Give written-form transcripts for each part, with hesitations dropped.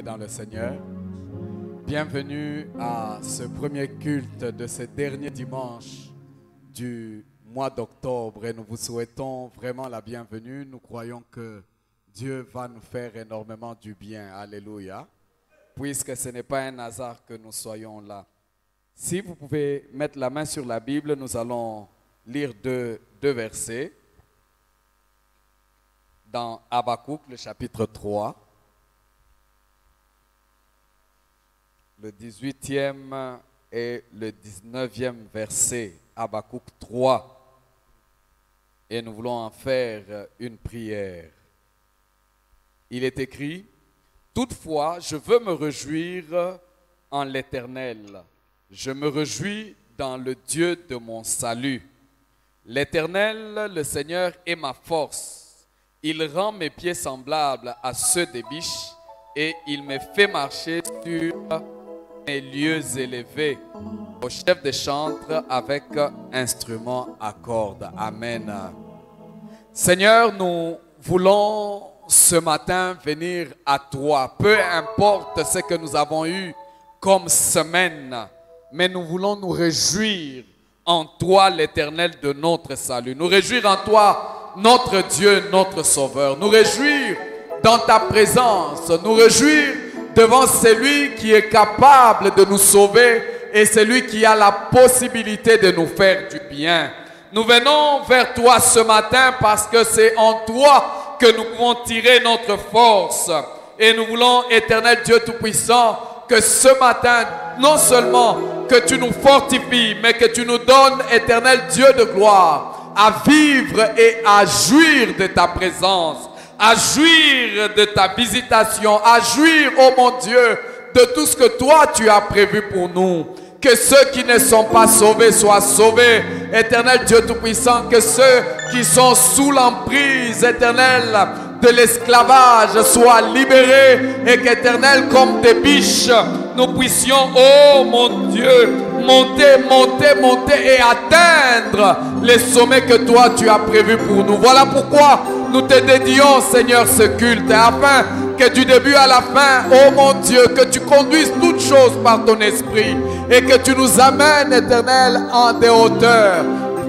Dans le Seigneur, bienvenue à ce premier culte de ce dernier dimanche du mois d'octobre et nous vous souhaitons vraiment la bienvenue. Nous croyons que Dieu va nous faire énormément du bien, alléluia, puisque ce n'est pas un hasard que nous soyons là. Si vous pouvez mettre la main sur la Bible, nous allons lire deux versets dans Habakkuk, le chapitre 3. Le 18e et le 19e verset, Habakkuk 3. Et nous voulons en faire une prière. Il est écrit, « Toutefois, je veux me réjouir en l'Éternel. Je me réjouis dans le Dieu de mon salut. L'Éternel, le Seigneur, est ma force. Il rend mes pieds semblables à ceux des biches et il me fait marcher sur les lieux élevés, au chef de chantre avec instrument à cordes. » Amen. Seigneur, nous voulons ce matin venir à toi, peu importe ce que nous avons eu comme semaine, mais nous voulons nous réjouir en toi, l'Éternel de notre salut. Nous réjouir en toi, notre Dieu, notre Sauveur. Nous réjouir dans ta présence. Nous réjouir devant celui qui est capable de nous sauver et celui qui a la possibilité de nous faire du bien. Nous venons vers toi ce matin parce que c'est en toi que nous pouvons tirer notre force. Et nous voulons, Éternel Dieu Tout-Puissant, que ce matin, non seulement que tu nous fortifies, mais que tu nous donnes, Éternel Dieu de gloire, à vivre et à jouir de ta présence, à jouir de ta visitation, à jouir, oh mon Dieu, de tout ce que toi tu as prévu pour nous. Que ceux qui ne sont pas sauvés soient sauvés, Éternel Dieu Tout-Puissant. Que ceux qui sont sous l'emprise, Éternel, de l'esclavage soient libérés et qu'Éternel, comme des biches, nous puissions, oh mon Dieu, monter, monter, monter et atteindre les sommets que toi tu as prévus pour nous. Voilà pourquoi nous te dédions, Seigneur, ce culte, afin que du début à la fin, oh mon Dieu, que tu conduises toutes choses par ton esprit et que tu nous amènes, Éternel, en des hauteurs.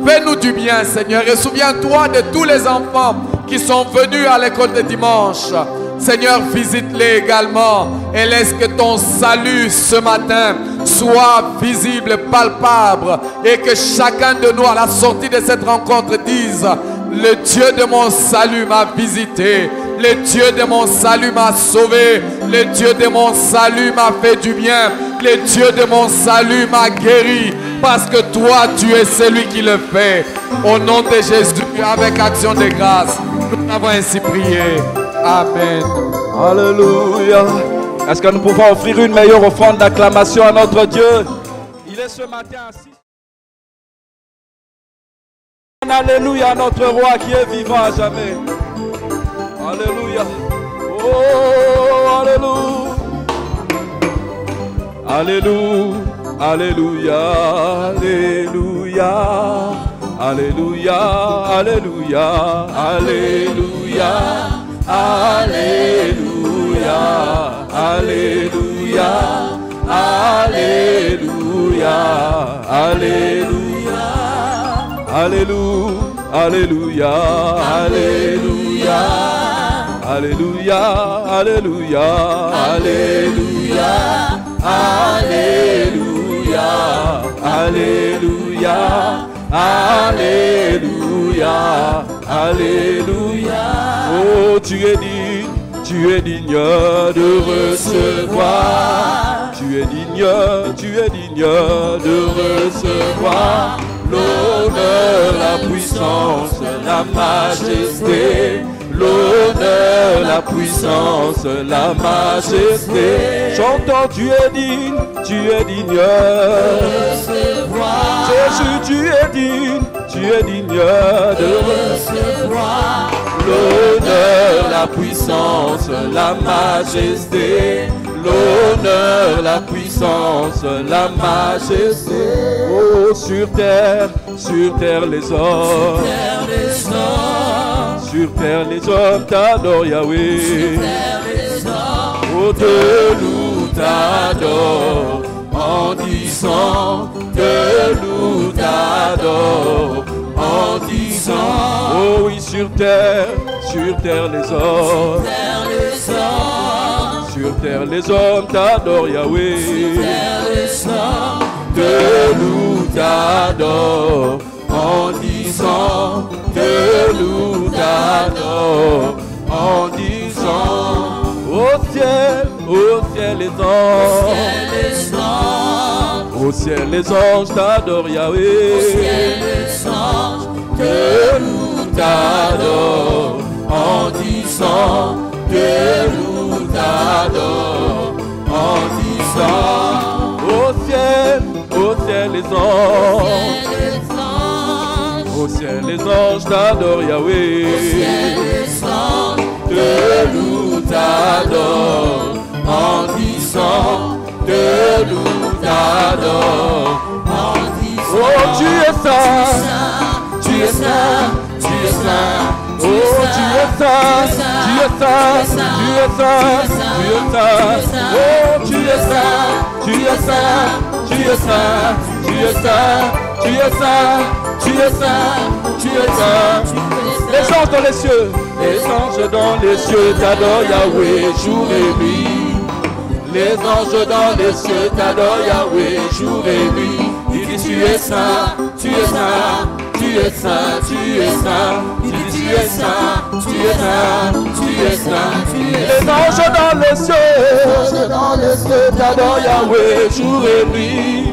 Fais-nous du bien, Seigneur, et souviens-toi de tous les enfants qui sont venus à l'école de dimanche. Seigneur, visite-les également et laisse que ton salut ce matin soit visible, palpable, et que chacun de nous à la sortie de cette rencontre dise: le Dieu de mon salut m'a visité, le Dieu de mon salut m'a sauvé, le Dieu de mon salut m'a fait du bien, le Dieu de mon salut m'a guéri, parce que toi tu es celui qui le fait. Au nom de Jésus, avec action de grâce, nous avons ainsi prié. Amen. Alléluia. Est-ce que nous pouvons offrir une meilleure offrande d'acclamation à notre Dieu? Il est ce matin assis. Alléluia, notre roi qui est vivant à jamais. Alléluia. Oh, alléluia. Alléluia. Alléluia. Alléluia. Alléluia. Alléluia. Alléluia. Alléluia, Alléluia, Alléluia, Alléluia, Alléluia, Alléluia, Alléluia, Alléluia, Alléluia, Alléluia, Alléluia, Alléluia, Alléluia. Oh, tu es digne de recevoir. Tu es digne de recevoir l'honneur, la puissance, la majesté. L'honneur, la puissance, la majesté. Chantons, tu es digne de recevoir. Jésus, tu es digne de recevoir l'honneur, la puissance, la majesté. L'honneur, la puissance, la majesté. Oh, sur terre les hommes. Sur terre les hommes t'adorent, Yahweh. Oh, te loue, t'adore, en disant, te loue, t'adore, en disant. Oh oui, sur terre les hommes. Sur terre les hommes t'adorent, Yahweh. Sur terre les hommes te louent, t'adorent, en disant, te louent, t'adorent, en disant. Au ciel les anges. Au ciel les anges t'adorent, Yahweh. Au ciel les anges te louent, t'adorent, en disant, te louent, t'adorent, en disant. Au ciel les anges. Au ciel les anges t'adorent, Yahweh. Au ciel les anges te louent, t'adorent, en disant, te louent, t'adorent, en disant. Oh, tu es saint, tu es saint, tu es saint. Oh, tu es saint, tu es saint, tu es saint, tu es saint. Oh, tu es saint, tu es saint, tu es saint, tu es saint, tu es saint, tu es saint, tu es saint. Les anges dans les cieux t'adorent, Yahweh, jour et nuit. Les anges dans les cieux t'adorent, Yahweh, jour et nuit. Ils disent tu es saint, tu es saint, tu es saint, tu es saint. Ils disent tu es saint, tu es saint, tu es saint, tu es saint. Les anges dans les cieux t'adorent, Yahweh, jour et nuit.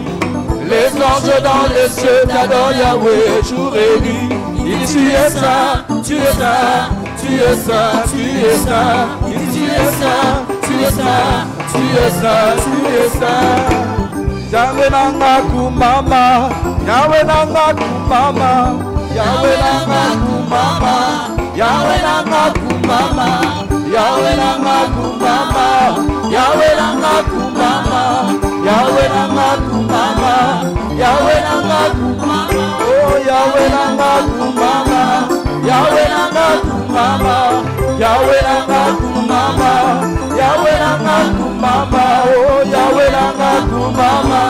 Les anges dans les cieux t'adorent, Yahweh, jour et nuit. Ils disent tu es saint, tu es saint, tu es saint, tu es saint. Ils disent tu es saint, tu es saint, tu es saint, tu es saint. Yahweh nanga kumama, Yahweh nanga kumama, Yahweh nanga kumama, Yahweh nanga kumama, Yahweh nanga kumama, Yahweh nanga kumama, Yahweh nanga kumama, Yahweh nanga kumama, oh Yahweh nanga kumama, Yahweh nanga kumama, Yahweh nanga kumama, Yahweh nanga kumama, oh Yahweh nanga kumama,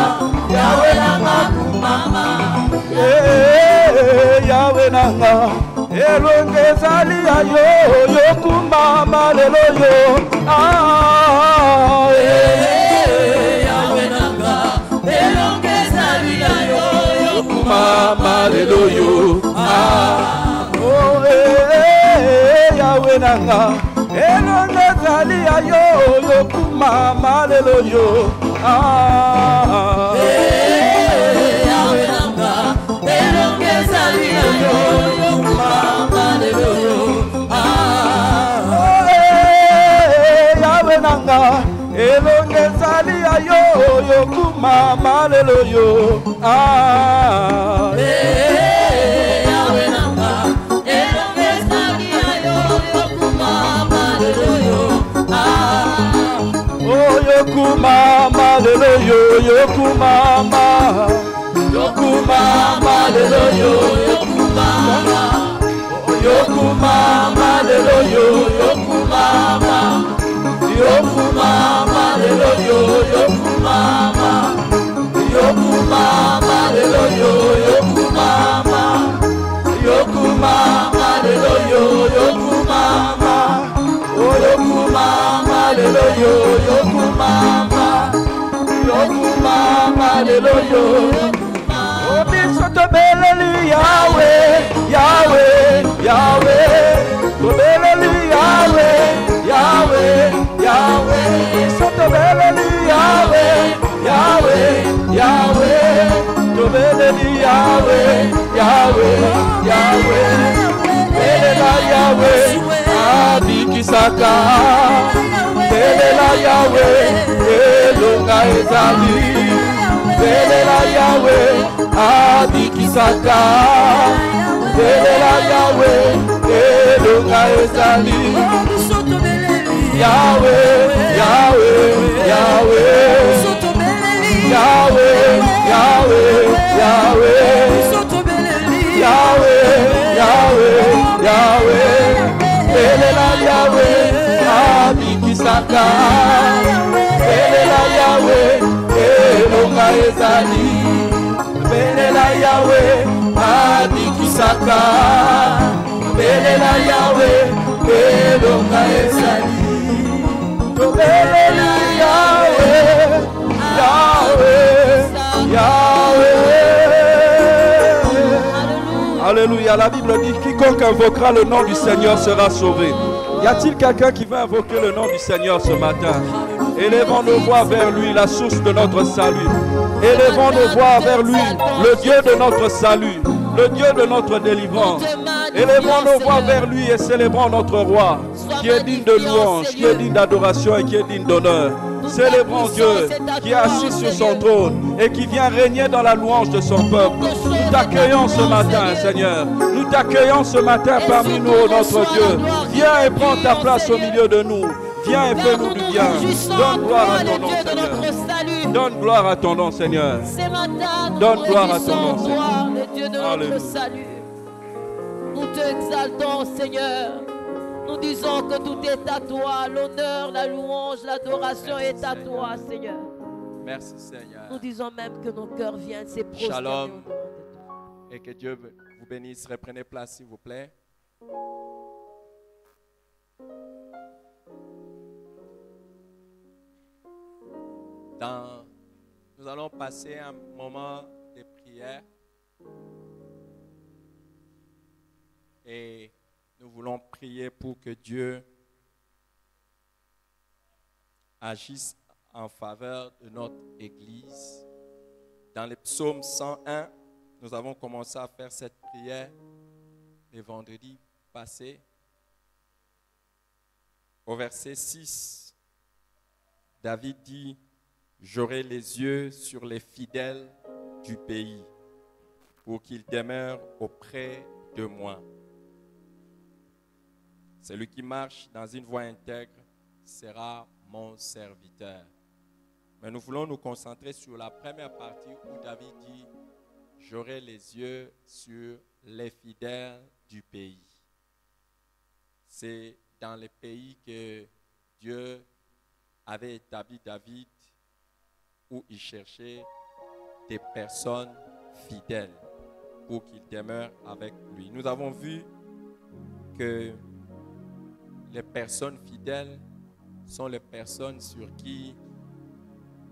Yahweh nanga kumama, Yahweh nanga elongezali ayo yo kumama lelo yo Yahweh nanga elongezali ayo yo kumama lelo yo Yahweh nanga elongezali ayo yo kumama lelo yo Yahweh nanga elongezali ayo yo kumama lelo yo Yahweh nanga elongezali ayo yo kumama lelo yo Yahweh nanga elongezali ayo yo kumama lelo yo oh yo kumama lelo yo yo kumama lelo yo yo kumama yo kumama lelo yo yo kumama lelo yo yo kumama lelo yo yo kumama lelo yo yo kumama oh yo kumama lelo yo yo kumama lelo yo oh biso to beleli Yahweh Yahweh Yahweh to beleli Yahweh Yahweh Yahweh biso to beleli Yahweh Yahweh Yahweh to beleli Yahweh Yahweh Yahweh belela Yahweh abikisaka belela Yahweh elonga ezali belela Yahweh abikisaka belela Yahweh elonga ezali Yahweh Yahweh Yahweh Yahweh Yahweh Yahweh Yahweh Yahweh Yahweh belela Yahweh abikisaka ezali belela Yahweh abikisaka belela Yahweh elonga ezali belela Yahweh Alléluia. La Bible dit quiconque invoquera le nom du Seigneur sera sauvé. Y a-t-il quelqu'un qui veut invoquer le nom du Seigneur ce matin? Élevons nos voix vers lui, la source de notre salut. Élevons nos voix vers lui, le Dieu de notre salut, le Dieu de notre délivrance. Élevons nos voix vers lui et célébrons notre roi, qui est digne de louange, qui est digne d'adoration et qui est digne d'honneur. Célébrons Dieu qui est assis sur son trône et qui vient régner dans la louange de son peuple. Nous t'accueillons ce matin, Seigneur. Nous t'accueillons ce matin parmi nous, notre Dieu. Viens et prends ta place au milieu de nous. Viens et fais-nous du bien. Donne gloire à ton nom, Seigneur. Donne gloire à ton nom, Seigneur. Donne gloire à ton nom, Seigneur. Le Dieu de notre salut. Nous te exaltons, Seigneur. Nous disons que tout est à toi. L'honneur, la louange, l'adoration est à toi, Seigneur. Merci, Seigneur. Nous disons même que nos cœurs viennent se prosterner. Shalom. Et que Dieu vous bénisse. Reprenez place, s'il vous plaît. Nous allons passer un moment de prière. Et nous voulons prier pour que Dieu agisse en faveur de notre Église. Dans le psaume 101, nous avons commencé à faire cette prière le vendredi passé. Au verset 6, David dit: j'aurai les yeux sur les fidèles du pays pour qu'ils demeurent auprès de moi. Celui qui marche dans une voie intègre sera mon serviteur. Mais nous voulons nous concentrer sur la première partie où David dit: j'aurai les yeux sur les fidèles du pays. C'est dans le pays que Dieu avait établi David, où il cherchait des personnes fidèles pour qu'ils demeurent avec lui. Nous avons vu que les personnes fidèles sont les personnes sur qui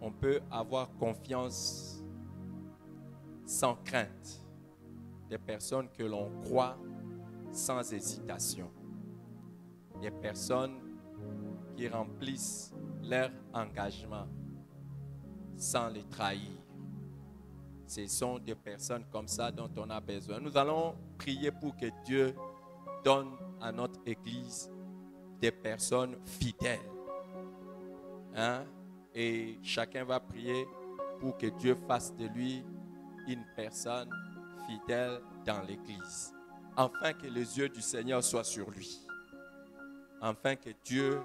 on peut avoir confiance sans crainte. Des personnes que l'on croit sans hésitation. Des personnes qui remplissent leur engagement sans les trahir. Ce sont des personnes comme ça dont on a besoin. Nous allons prier pour que Dieu donne à notre Église des personnes fidèles. Et chacun va prier pour que Dieu fasse de lui une personne fidèle dans l'Église. Afin que les yeux du Seigneur soient sur lui. Afin que Dieu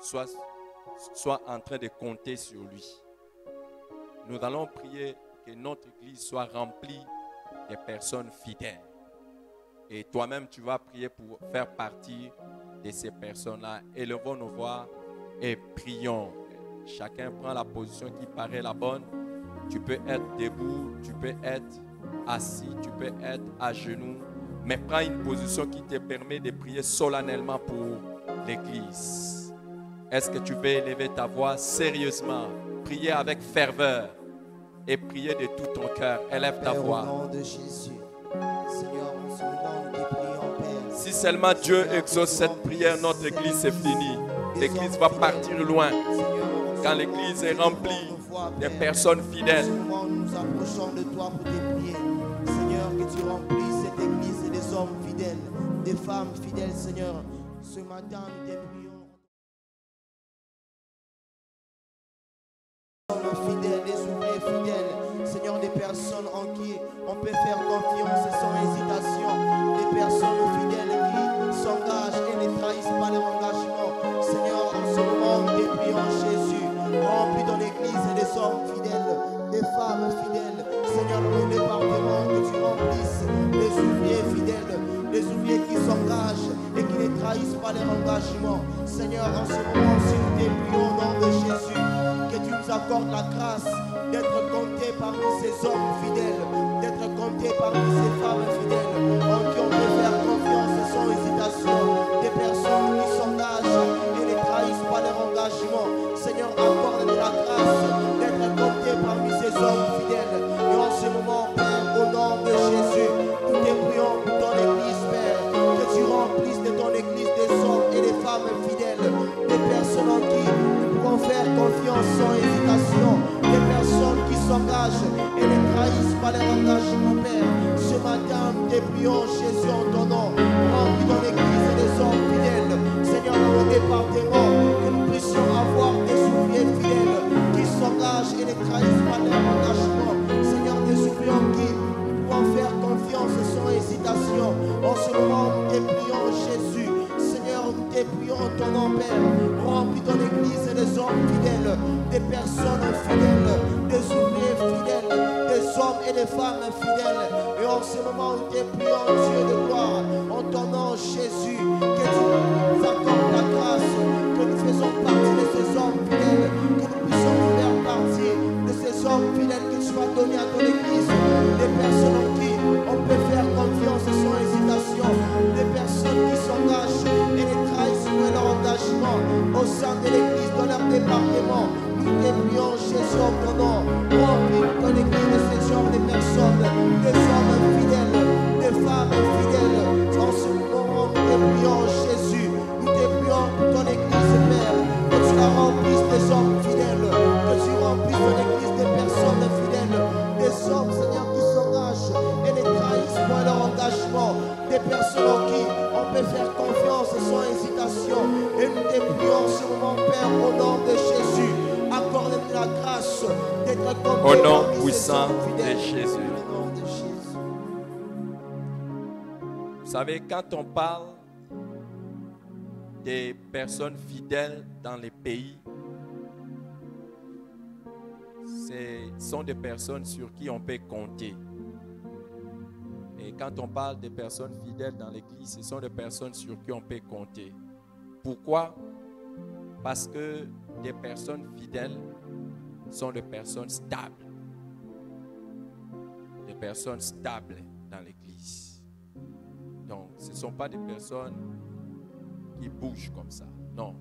soit en train de compter sur lui. Nous allons prier que notre Église soit remplie de personnes fidèles. Et toi-même, tu vas prier pour faire partie de ces personnes-là. Élevons nos voix et prions. Chacun prend la position qui paraît la bonne. Tu peux être debout, tu peux être assis, tu peux être à genoux. Mais prends une position qui te permet de prier solennellement pour l'Église. Est-ce que tu veux élever ta voix sérieusement? Prier avec ferveur et prier de tout ton cœur. Élève ta voix. Au nom de Jésus, Seigneur, en ce moment, nous te prions, Père. Si seulement Dieu exauce cette prière, notre Église est finie. L'Église va partir loin. Quand l'Église est remplie des personnes fidèles. Nous approchons de toi pour te prier. Seigneur, que tu remplisses cette Église et des hommes fidèles, des femmes fidèles, Seigneur. Ce matin, nous te prions. Fidèles, des ouvriers fidèles, Seigneur, des personnes en qui on peut faire confiance et sans hésitation, des personnes fidèles qui s'engagent et ne trahissent pas leur engagement. Seigneur, en ce moment, nous te prions, Jésus, remplis dans l'Église des hommes fidèles, des femmes fidèles. Seigneur, dans le département, que tu remplisses les ouvriers fidèles, les ouvriers qui s'engagent et qui ne trahissent pas leur engagement. Seigneur, en ce moment, si nous te prions au nom de Jésus, que tu nous accordes la grâce d'être compté parmi ces hommes fidèles, d'être compté parmi ces femmes fidèles, en qui on peut faire confiance sans hésitation, des personnes qui s'engagent et ne trahissent pas leur engagement. Seigneur, accorde-nous la grâce d'être compté parmi ces hommes fidèles. Et en ce moment, Père, au nom de Jésus, nous te prions pour ton Église, Père, que tu remplisses de ton Église des hommes et des femmes fidèles, des personnes en qui nous pouvons faire confiance sans hésitation, des personnes qui s'engagent et ne trahissent pas leur engagement, Père. Ce matin, nous te prions, Jésus, en ton nom, remplis ton Église des hommes fidèles. Seigneur, dans nos départements, que nous puissions avoir des ouvriers fidèles qui s'engagent et ne trahissent pas leur engagement. Seigneur, des ouvriers en qui nous pouvons faire confiance sans hésitation. En ce moment, nous te prions, Jésus. Seigneur, nous te prions en ton nom, Père. Remplis ton Église des hommes fidèles, des personnes fidèles, des ouvriers fidèles, des hommes et des femmes fidèles. Et en ce moment, nous te prions, Dieu de gloire, en ton nom, Jésus, que tu nous accordes la grâce, que nous faisons partie de ces hommes fidèles, que nous puissions faire partie de ces hommes fidèles que tu vas donner à ton Église, des personnes en qui on peut faire confiance sans hésitation, des personnes qui s'engagent et ne trahissent pas leur engagement au sein de l'Église, dans leur département. Nous te prions, Jésus, en ton nom, remplis ton Église de ces genres de personnes, des hommes fidèles, des femmes fidèles. En ce moment, nous te prions, Jésus, nous te prions pour ton Église, Père, que tu la remplisses des hommes fidèles, que tu remplisses ton Église des personnes fidèles, des hommes, Seigneur, qui s'engagent et ne trahissent pas leur engagement, des personnes en qui on peut faire confiance sans hésitation. Et nous te prions en ce moment, Père, au nom de Jésus, accorde-nous la grâce d'être compté Au nom parmi ces puissant hommes de fidèles. Jésus. Au nom de Jésus. Vous savez, quand on parle des personnes fidèles dans les pays, ce sont des personnes sur qui on peut compter. Et quand on parle des personnes fidèles dans l'Église, ce sont des personnes sur qui on peut compter. Pourquoi? Parce que des personnes fidèles sont des personnes stables. Des personnes stables dans l'Église. Donc, ce ne sont pas des personnes qui bougent comme ça. Non.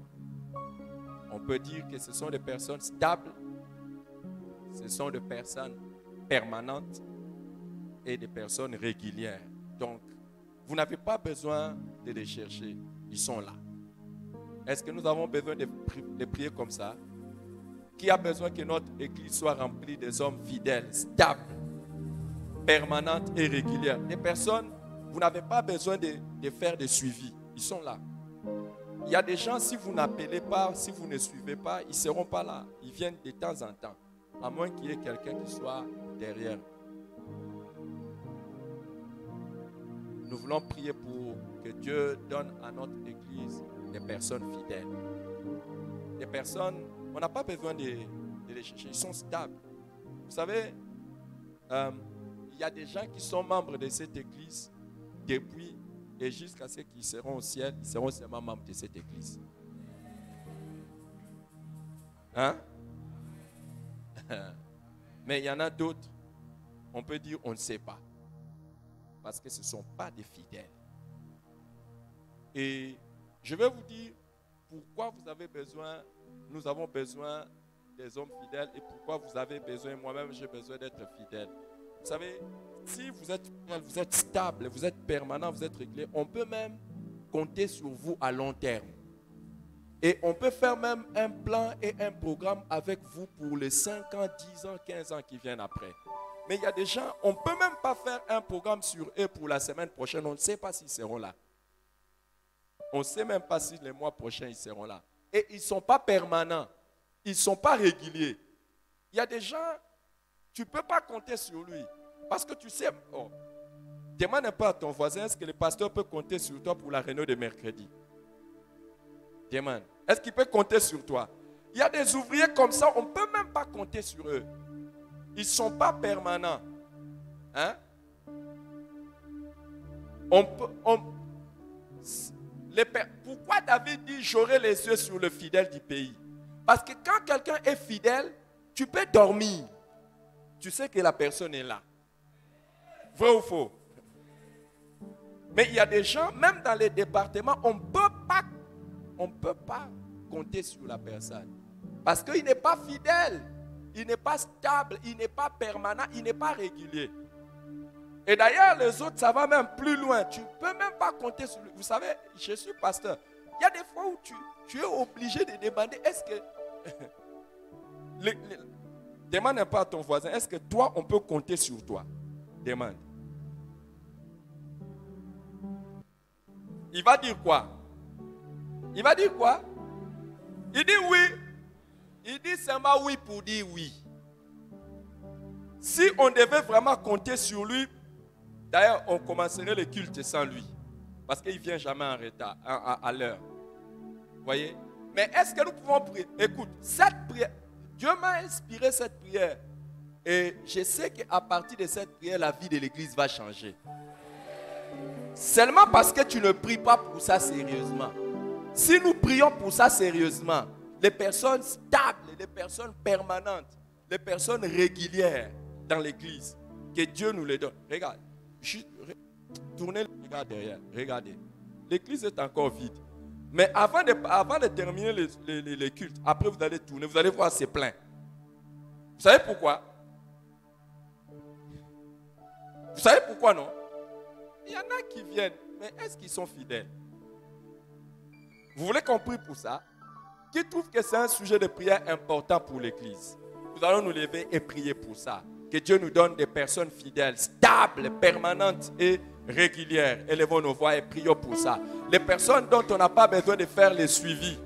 On peut dire que ce sont des personnes stables. Ce sont des personnes permanentes et des personnes régulières. Donc, vous n'avez pas besoin de les chercher. Ils sont là. Est-ce que nous avons besoin de prier comme ça? Qui a besoin que notre église soit remplie des hommes fidèles, stables, permanentes et régulières? Des personnes, vous n'avez pas besoin de faire des suivis. Ils sont là. Il y a des gens, si vous n'appelez pas, si vous ne suivez pas, ils ne seront pas là. Ils viennent de temps en temps. À moins qu'il y ait quelqu'un qui soit derrière. Nous voulons prier pour que Dieu donne à notre église des personnes fidèles. Des personnes, on n'a pas besoin de les chercher, ils sont stables. Vous savez, il y a des gens qui sont membres de cette église depuis et jusqu'à ce qu'ils seront au ciel, ils seront seulement membres de cette église. Hein? Mais il y en a d'autres, on peut dire on ne sait pas. Parce que ce ne sont pas des fidèles. Et je vais vous dire pourquoi vous avez besoin, nous avons besoin des hommes fidèles et pourquoi vous avez besoin, moi-même j'ai besoin d'être fidèle. Vous savez, si vous êtes fidèle, vous êtes stable, vous êtes permanent, vous êtes régulier, on peut même compter sur vous à long terme. Et on peut faire même un plan et un programme avec vous pour les 5 ans, 10 ans, 15 ans qui viennent après. Mais il y a des gens, on ne peut même pas faire un programme sur eux pour la semaine prochaine. On ne sait pas s'ils seront là. On ne sait même pas si les mois prochains ils seront là. Et ils ne sont pas permanents. Ils ne sont pas réguliers. Il y a des gens, tu ne peux pas compter sur lui. Parce que tu sais, demande un peu à ton voisin, est-ce que le pasteur peut compter sur toi pour la réunion de mercredi? Demande. Est-ce qu'il peut compter sur toi? Il y a des ouvriers comme ça, on ne peut même pas compter sur eux. Ils ne sont pas permanents. Hein? Pourquoi David dit j'aurai les yeux sur le fidèle du pays? Parce que quand quelqu'un est fidèle, tu peux dormir. tu sais que la personne est là. Vrai ou faux? Mais il y a des gens, même dans les départements, on ne peut pas compter sur la personne. Parce qu'il n'est pas fidèle, il n'est pas stable, il n'est pas permanent, il n'est pas régulier. Et d'ailleurs, les autres, ça va même plus loin. Tu ne peux même pas compter sur lui. Vous savez, je suis pasteur. Il y a des fois où tu es obligé de demander, est-ce que... Demande un peu à ton voisin, est-ce que toi, on peut compter sur toi? Demande. Il va dire quoi? Il va dire quoi? Il dit oui. Il dit seulement oui pour dire oui. Si on devait vraiment compter sur lui, d'ailleurs, on commencerait le culte sans lui. Parce qu'il ne vient jamais en retard, à l'heure. Vous voyez? Mais est-ce que nous pouvons prier? Écoute, cette prière, Dieu m'a inspiré cette prière. Et je sais qu'à partir de cette prière, la vie de l'église va changer. Seulement parce que tu ne pries pas pour ça sérieusement. Si nous prions pour ça sérieusement, les personnes stables, les personnes permanentes, les personnes régulières dans l'église, que Dieu nous les donne. Regarde, tournez le regard derrière, regardez. L'église est encore vide. Mais avant de terminer les cultes, après vous allez tourner, vous allez voir c'est plein. Vous savez pourquoi? Vous savez pourquoi non? Il y en a qui viennent, mais est-ce qu'ils sont fidèles? Vous voulez qu'on prie pour ça? Qui trouve que c'est un sujet de prière important pour l'église? Nous allons nous lever et prier pour ça. Que Dieu nous donne des personnes fidèles, stables, permanentes et régulières. Élevons nos voix et prions pour ça. Les personnes dont on n'a pas besoin de faire le suivi.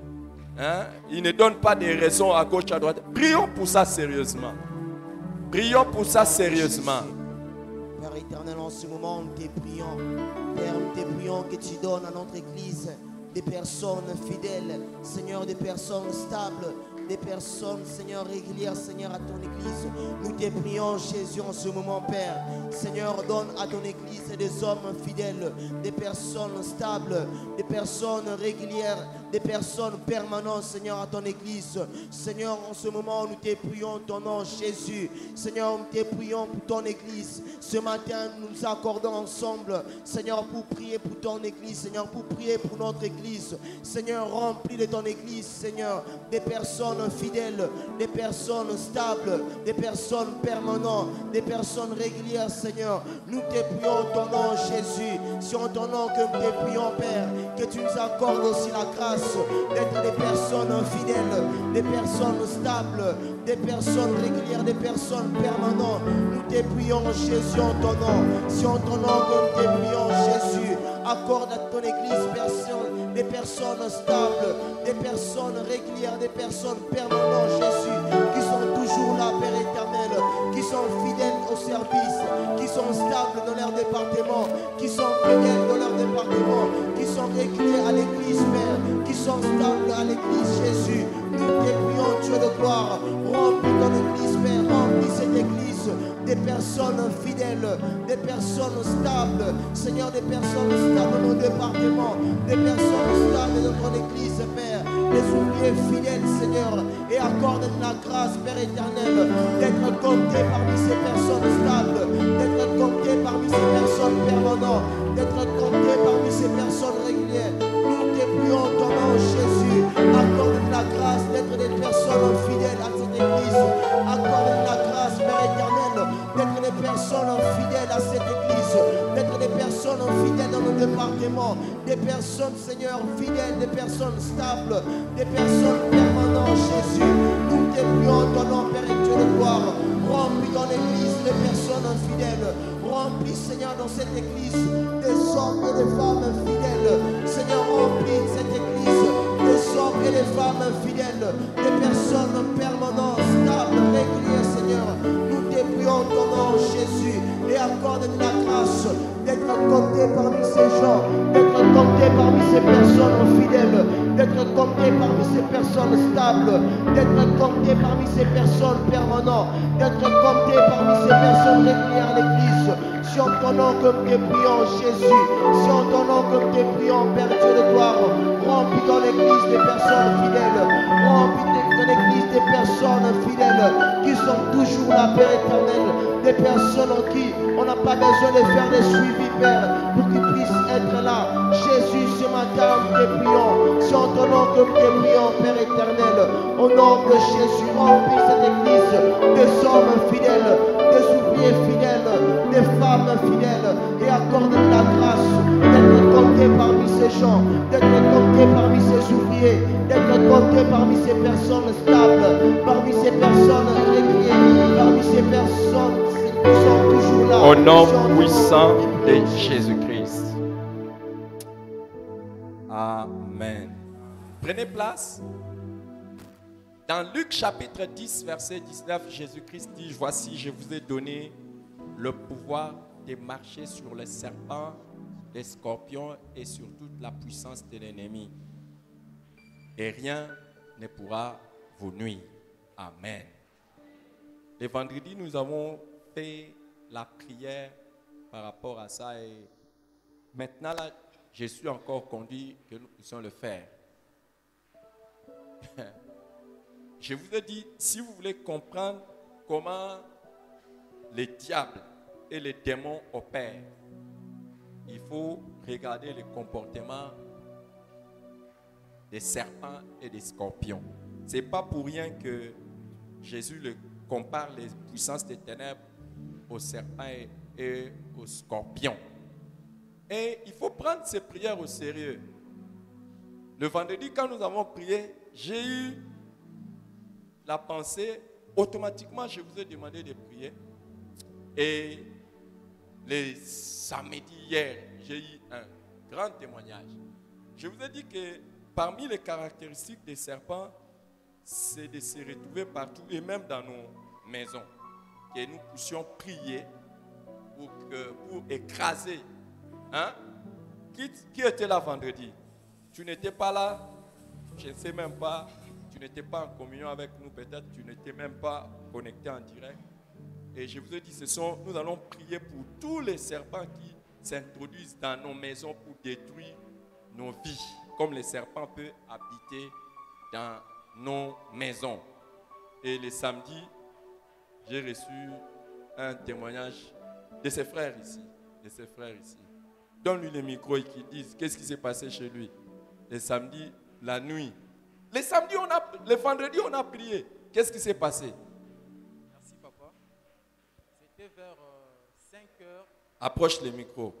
Ils ne donnent pas des raisons à gauche, à droite. Prions pour ça sérieusement. Prions pour ça sérieusement. Père éternel, en ce moment, nous te prions. Père, nous te prions que tu donnes à notre église des personnes fidèles, Seigneur, des personnes stables, des personnes, Seigneur, régulières, Seigneur, à ton église. Nous te prions, Jésus, en ce moment, Père. Seigneur, donne à ton église des hommes fidèles, des personnes stables, des personnes régulières, des personnes permanentes, Seigneur, à ton église. Seigneur, en ce moment, nous te prions ton nom, Jésus. Seigneur, nous te prions pour ton église. Ce matin, nous nous accordons ensemble, Seigneur, pour prier pour ton église, Seigneur, pour prier pour notre église. Seigneur, remplis de ton église, Seigneur, des personnes fidèles, des personnes stables, des personnes permanentes, des personnes régulières, Seigneur. Nous te prions ton nom, Jésus. C'est en ton nom que nous te prions, Père, que tu nous accordes aussi la grâce d'être des personnes fidèles, des personnes stables, des personnes régulières, des personnes permanentes. Nous te prions, Jésus, en ton nom. C'est en ton nom que nous te prions, Jésus. Accorde à ton église des personnes stables, des personnes régulières, des personnes permanentes, Jésus, qui sont toujours là, Père éternel, qui sont fidèles au service, qui sont stables dans leur département, qui sont fidèles dans leur département, qui sont réguliers à l'église, Père, qui sont stables à l'église, Jésus. Nous te prions, Dieu de gloire, remplis ton église, Père, remplis cette église des personnes fidèles, des personnes stables, Seigneur, des personnes stables dans nos départements, des personnes stables dans ton église, Père, des ouvriers fidèles, Seigneur, et accorde la grâce, Père éternel, d'être compté parmi ces personnes stables, d'être compté parmi ces personnes permanentes, d'être compté parmi ces personnes régulières. Nous te prions ton nom, Jésus, accorde la grâce d'être des personnes fidèles à cette église, accorde la grâce, Père éternel, d'être des personnes fidèles à cette église, d'être des personnes fidèles dans nos départements, des personnes, Seigneur, fidèles, des personnes stables, des personnes permanentes, Jésus. Nous te prions ton nom, Père et Dieu de gloire. Remplis dans l'église des personnes fidèles. Remplis, Seigneur, dans cette église des hommes et des femmes fidèles. Seigneur, remplis cette église des hommes et des femmes fidèles, des personnes permanentes, stables, régulières, Seigneur. Nous te prions ton nom, Jésus, et accorde la grâce d'être compté parmi ces gens, d'être compté parmi ces personnes fidèles, d'être compté parmi ces personnes stables, d'être compté parmi ces personnes permanentes, d'être compté parmi ces personnes régulières à l'église. C'est en ton nom que nous te prions, Jésus. C'est en ton nom que nous te prions, Père Dieu de gloire. Remplis dans l'église des personnes fidèles. Remplis dans l'église des personnes fidèles qui sont toujours là, Père éternel. Des personnes en qui on n'a pas besoin de faire des suivis, Père, pour qu'ils puissent être là. Jésus, ce matin, nous te prions. C'est en ton nom que nous te prions, Père éternel. Au nom de Jésus, remplis cette église des hommes fidèles, des ouvriers fidèles, des femmes fidèles, et accorde la grâce d'être compté parmi ces gens, d'être compté parmi ces ouvriers, d'être compté parmi ces personnes stables, parmi ces personnes régulières, parmi ces personnes qui sont toujours là. Au nom puissant de Jésus-Christ. Amen. Prenez place. Dans Luc chapitre 10, verset 19, Jésus-Christ dit, voici, je vous ai donné le pouvoir de marcher sur les serpents, les scorpions et sur toute la puissance de l'ennemi. Et rien ne pourra vous nuire. Amen. Le vendredi, nous avons fait la prière par rapport à ça. Et maintenant, là, je suis encore conduit que nous puissions le faire. Je vous ai dit, si vous voulez comprendre comment les diables et les démons opèrent, il faut regarder le comportement des serpents et des scorpions. Ce n'est pas pour rien que Jésus compare les puissances des ténèbres aux serpents et aux scorpions. Et il faut prendre ces prières au sérieux. Le vendredi, quand nous avons prié, j'ai eu la pensée, automatiquement, je vous ai demandé de prier. Et les samedis hier, j'ai eu un grand témoignage. Je vous ai dit que parmi les caractéristiques des serpents, c'est de se retrouver partout et même dans nos maisons. Que nous puissions prier pour écraser. Hein? Qui était là vendredi? Tu n'étais pas là? Je ne sais même pas. Tu n'étais pas en communion avec nous, peut-être. Tu n'étais même pas connecté en direct. Et je vous ai dit, nous allons prier pour tous les serpents qui s'introduisent dans nos maisons pour détruire nos vies. Comme les serpents peuvent habiter dans nos maisons. Et le samedi, j'ai reçu un témoignage de ses frères ici. Donne-lui le micro et qu'il dise qu'est-ce qui s'est passé chez lui. Le samedi, la nuit. Le vendredi, on a prié. Qu'est-ce qui s'est passé? Merci, papa. C'était vers 5 heures. Approche le micro.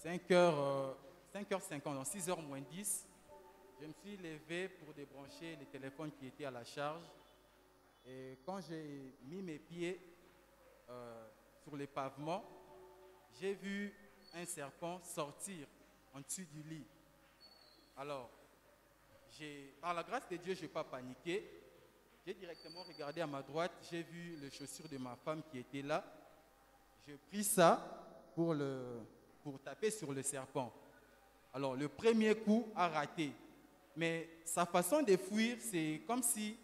5h50, donc 6h moins 10. Je me suis levé pour débrancher les téléphones qui étaient à la charge. Et quand j'ai mis mes pieds sur les pavements, j'ai vu un serpent sortir en dessus du lit. Alors, par la grâce de Dieu, je n'ai pas paniqué. J'ai directement regardé à ma droite, j'ai vu les chaussures de ma femme qui étaient là. J'ai pris ça pour taper sur le serpent. Alors, le premier coup a raté. Mais sa façon de fuir, c'est comme si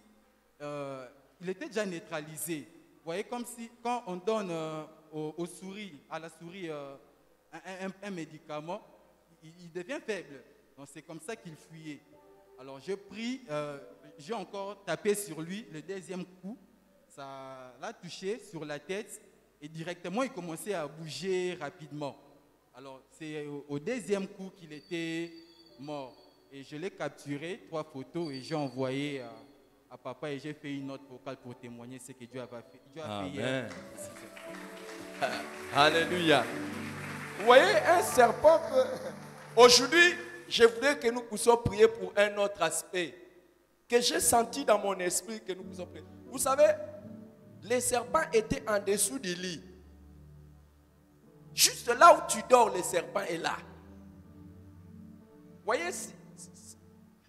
il était déjà neutralisé. Vous voyez, comme si quand on donne à la souris un médicament, il devient faible. Donc, c'est comme ça qu'il fuyait. Alors, j'ai encore tapé sur lui le deuxième coup. Ça l'a touché sur la tête et directement, il commençait à bouger rapidement. Alors, c'est au deuxième coup qu'il était mort. Et je l'ai capturé, 3 photos, et j'ai envoyé à papa et j'ai fait une note vocale pour témoigner ce que Dieu a fait. Amen. Alléluia. Vous voyez, un serpent peut... Aujourd'hui, je voudrais que nous puissions prier pour un autre aspect que j'ai senti dans mon esprit que nous puissions prier. Vous savez, les serpents étaient en dessous du lit. Juste là où tu dors, le serpent est là. Vous voyez,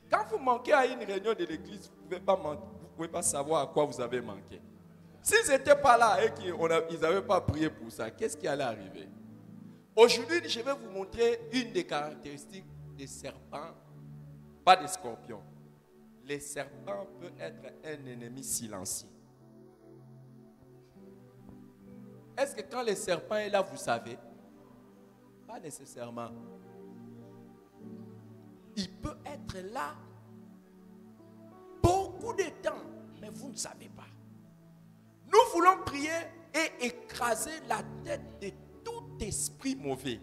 quand vous manquez à une réunion de l'église, vous ne pouvez pas savoir à quoi vous avez manqué. S'ils n'étaient pas là et qu'ils n'avaient pas prié pour ça, qu'est-ce qui allait arriver? Aujourd'hui, je vais vous montrer une des caractéristiques des serpents, pas des scorpions. Les serpents peuvent être un ennemi silencieux. Est-ce que quand le serpent est là, vous savez? Pas nécessairement. Il peut être là beaucoup de temps. mais vous ne savez pas. Nous voulons prier et écraser la tête de tout esprit mauvais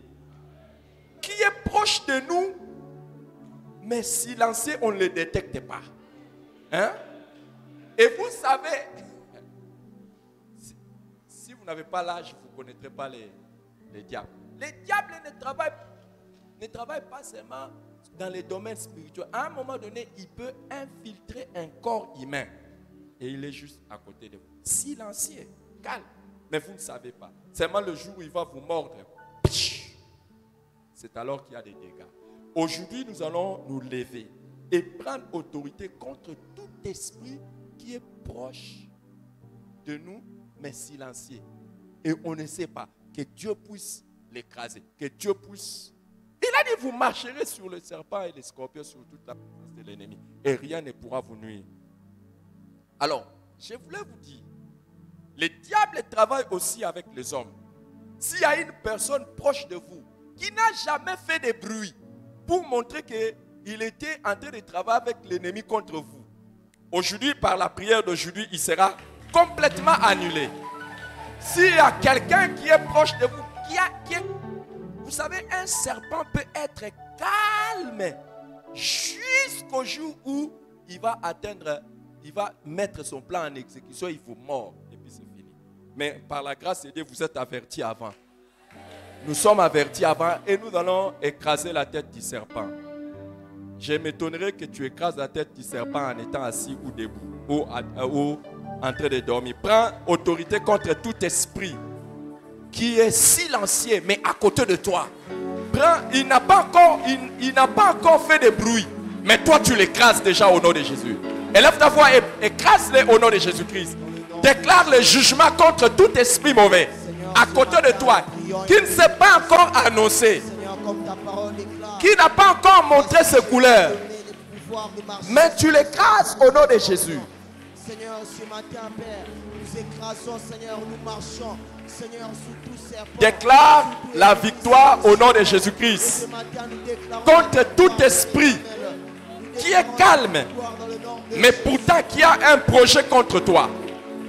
qui est proche de nous, mais silencieux, on ne le détecte pas. Hein? Et vous savez, si vous n'avez pas l'âge, vous ne connaîtrez pas les diables. Les diables ne travaillent pas seulement dans les domaines spirituels. À un moment donné, il peut infiltrer un corps humain. Et il est juste à côté de vous. Silencieux, calme. Mais vous ne savez pas. Seulement le jour où il va vous mordre, c'est alors qu'il y a des dégâts. Aujourd'hui, nous allons nous lever et prendre autorité contre tout esprit qui est proche de nous, mais silencieux. Et on ne sait pas. Que Dieu puisse l'écraser. Que Dieu puisse... Il a dit, vous marcherez sur le serpent et les scorpions, sur toute la puissance de l'ennemi. Et rien ne pourra vous nuire. Alors, je voulais vous dire, le diable travaille aussi avec les hommes. S'il y a une personne proche de vous qui n'a jamais fait de bruit pour montrer qu'il était en train de travailler avec l'ennemi contre vous, aujourd'hui, par la prière d'aujourd'hui, il sera complètement annulé. S'il y a quelqu'un qui est proche de vous, vous savez, un serpent peut être calme jusqu'au jour où il va mettre son plan en exécution, il vous mord et puis c'est fini. Mais par la grâce de Dieu, vous êtes avertis avant. Nous sommes avertis avant et nous allons écraser la tête du serpent. Je m'étonnerais que tu écrases la tête du serpent en étant assis ou debout ou en train de dormir. Prends autorité contre tout esprit qui est silencieux mais à côté de toi. Il n'a pas encore fait de bruit, mais toi tu l'écrases déjà au nom de Jésus. Élève ta voix et écrase-le au nom de Jésus-Christ. Déclare le jugement contre tout esprit mauvais à côté de toi, qui ne s'est pas encore annoncé, qui n'a pas encore montré ses couleurs, mais tu l'écrases au nom de Jésus. Seigneur, ce matin, Père, nous écrasons, Seigneur, nous marchons, Seigneur, sous tout serpent. Déclare la victoire au nom de Jésus-Christ contre tout esprit qui est calme, mais pourtant qui a un projet contre toi.